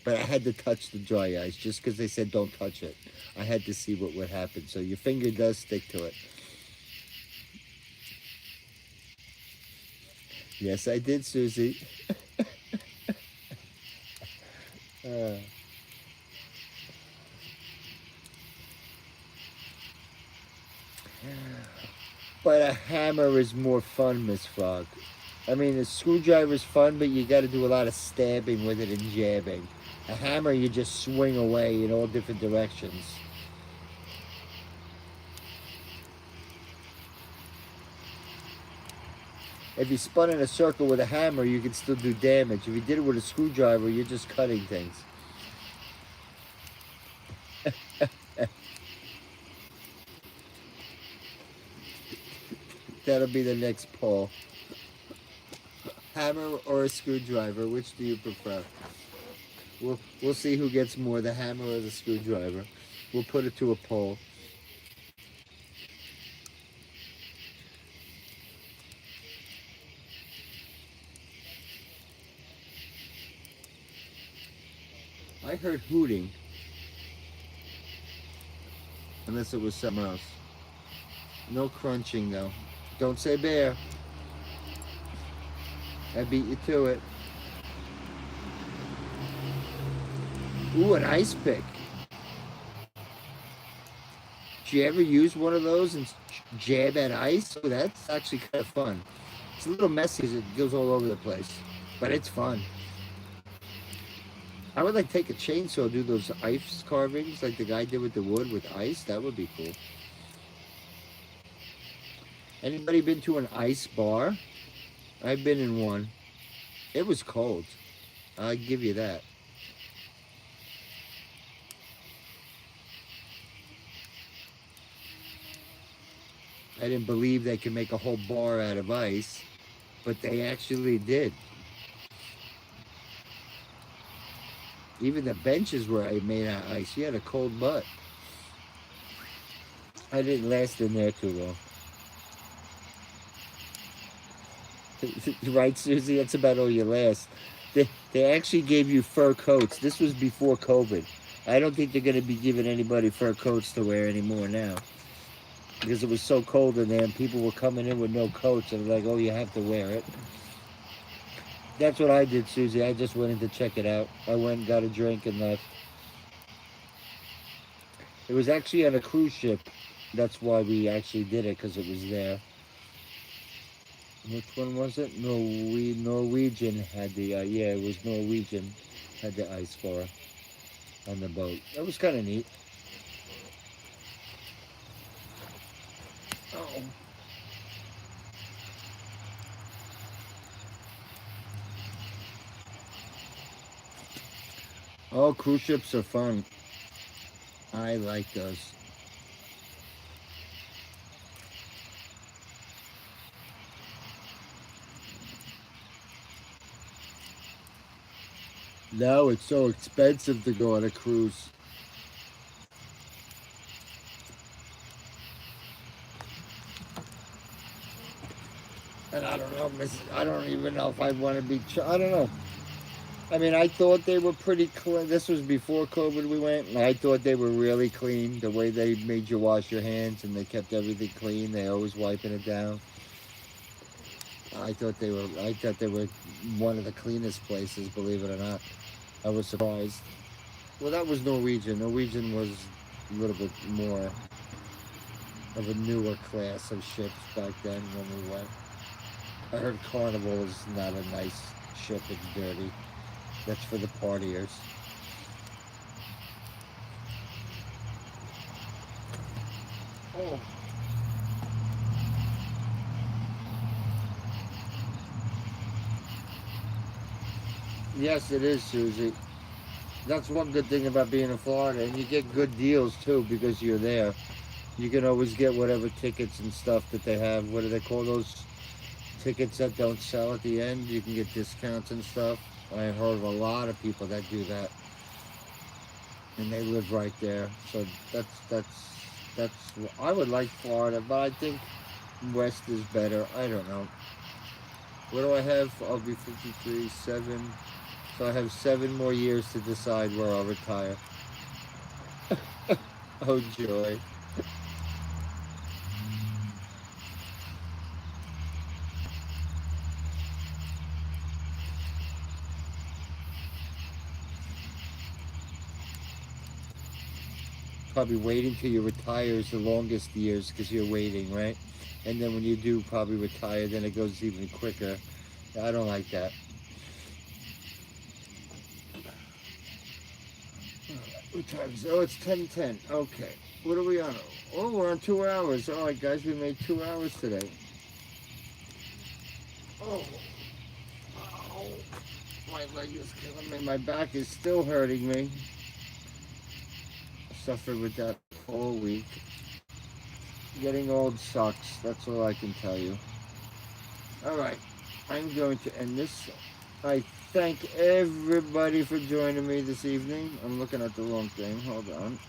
But I had to touch the dry ice just because they said don't touch it. I had to see what would happen. So your finger does stick to it. Yes, I did, Susie. But a hammer is more fun, Miss Frog. I mean, a screwdriver is fun, but you got to do a lot of stabbing with it and jabbing. A hammer, you just swing away in all different directions. If you spun in a circle with a hammer, you can still do damage. If you did it with a screwdriver, you're just cutting things. That'll be the next poll. Hammer or a screwdriver, which do you prefer? We'll see who gets more, the hammer or the screwdriver. We'll put it to a poll. I heard hooting. Unless it was something else. No crunching though. Don't say bear. I beat you to it. Ooh, an ice pick. Did you ever use one of those and jab at ice? Oh, that's actually kind of fun. It's a little messy as it goes all over the place, but it's fun. I would like take a chainsaw, do those ice carvings like the guy did with the wood with ice. That would be cool. Anybody been to an ice bar? I've been in one. It was cold. I'll give you that. I didn't believe they could make a whole bar out of ice, but they actually did. Even the benches were made out of ice. You had a cold butt. I didn't last in there too long. Right, Susie? That's about all you last. They actually gave you fur coats. This was before COVID. I don't think they're going to be giving anybody fur coats to wear anymore now. Because it was so cold in there and people were coming in with no coats and like, oh, you have to wear it. That's what I did, Susie. I just went in to check it out. I went and got a drink and left. It was actually on a cruise ship. That's why we actually did it, because it was there. Which one was it? Norwegian had the, yeah, it was Norwegian had the ice bar on the boat. That was kind of neat. Oh. Oh, cruise ships are fun. I like those. Now it's so expensive to go on a cruise. And I don't know, I don't even know if I want to be. I don't know. I mean, I thought they were pretty clean. This was before COVID we went, and I thought they were really clean. The way they made you wash your hands and they kept everything clean. They always wiping it down. I thought they were one of the cleanest places, believe it or not. I was surprised. Well, that was Norwegian. Norwegian was a little bit more of a newer class of ships back then when we went. I heard Carnival is not a nice ship. It's dirty. That's for the partiers. Oh. Yes, it is, Susie. That's one good thing about being in Florida, and you get good deals too because you're there. You can always get whatever tickets and stuff that they have. What do they call those tickets that don't sell at the end? You can get discounts and stuff. I heard of a lot of people that do that, and they live right there. So that's. I would like Florida, but I think West is better. I don't know. What do I have? I'll be 53, 7. So I have 7 more years to decide where I'll retire. Oh, joy. Probably waiting till you retire is the longest years because you're waiting, right? And then when you do probably retire, then it goes even quicker. I don't like that. What time is it? Oh, it's 10:10. Okay. What are we on? Oh, we're on 2 hours. All right, guys, we made 2 hours today. Oh, ow. My leg is killing me. My back is still hurting me. I suffered with that all week. Getting old sucks. That's all I can tell you. All right. I'm going to end this. I thank everybody for joining me this evening. I'm looking at the wrong thing. Hold on.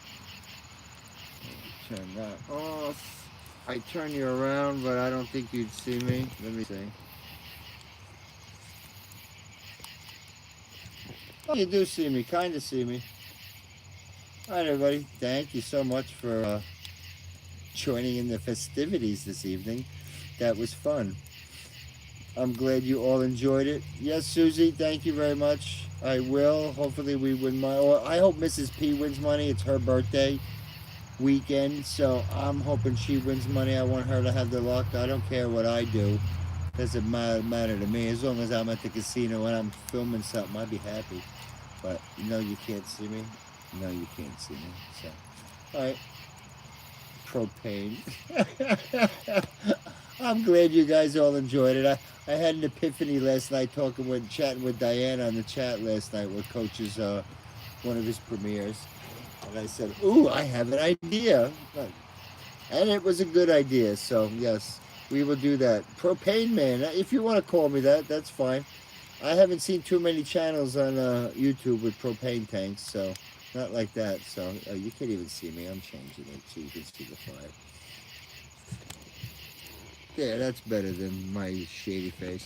Turn that off. I turn you around, but I don't think you'd see me. Let me see. Oh, you do see me. Kind of see me. All right, everybody. Thank you so much for joining in the festivities this evening. That was fun. I'm glad you all enjoyed it. Yes, Susie, thank you very much. I will. Hopefully, we win money. Or I hope Mrs. P wins money. It's her birthday weekend, so I'm hoping she wins money. I want her to have the luck. I don't care what I do. Doesn't matter to me. As long as I'm at the casino and I'm filming something, I'd be happy. But no, you can't see me. No, you can't see me. So, all right. Propane. I'm glad you guys all enjoyed it. I had an epiphany last night chatting with Diana on the chat last night with Coach's one of his premieres. And I said, ooh, I have an idea. And it was a good idea. So, yes, we will do that. Propane Man, if you want to call me that, that's fine. I haven't seen too many channels on YouTube with propane tanks, so not like that. So, you can't even see me. I'm changing it so you can see the fire. Yeah, that's better than my shady face.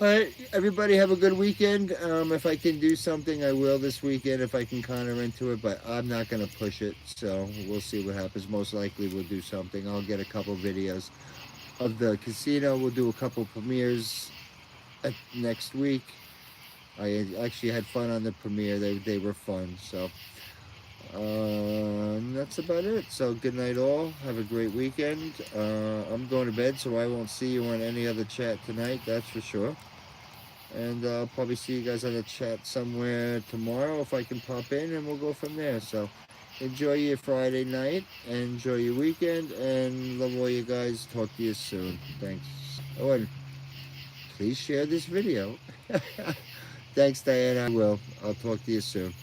All right, everybody have a good weekend. If I can do something, I will this weekend if I can kind of into it, but I'm not going to push it. So we'll see what happens. Most likely we'll do something. I'll get a couple videos of the casino. We'll do a couple premieres next week. Actually had fun on the premiere. They were fun. So that's about it. So good night all. Have a great weekend. I'm going to bed, so I won't see you on any other chat tonight. That's for sure. And I'll probably see you guys on the chat somewhere tomorrow if I can pop in, and we'll go from there. So enjoy your Friday night, and enjoy your weekend, and love all you guys. Talk to you soon. Thanks. Oh, and please share this video. Thanks, Diana. I will. I'll talk to you soon.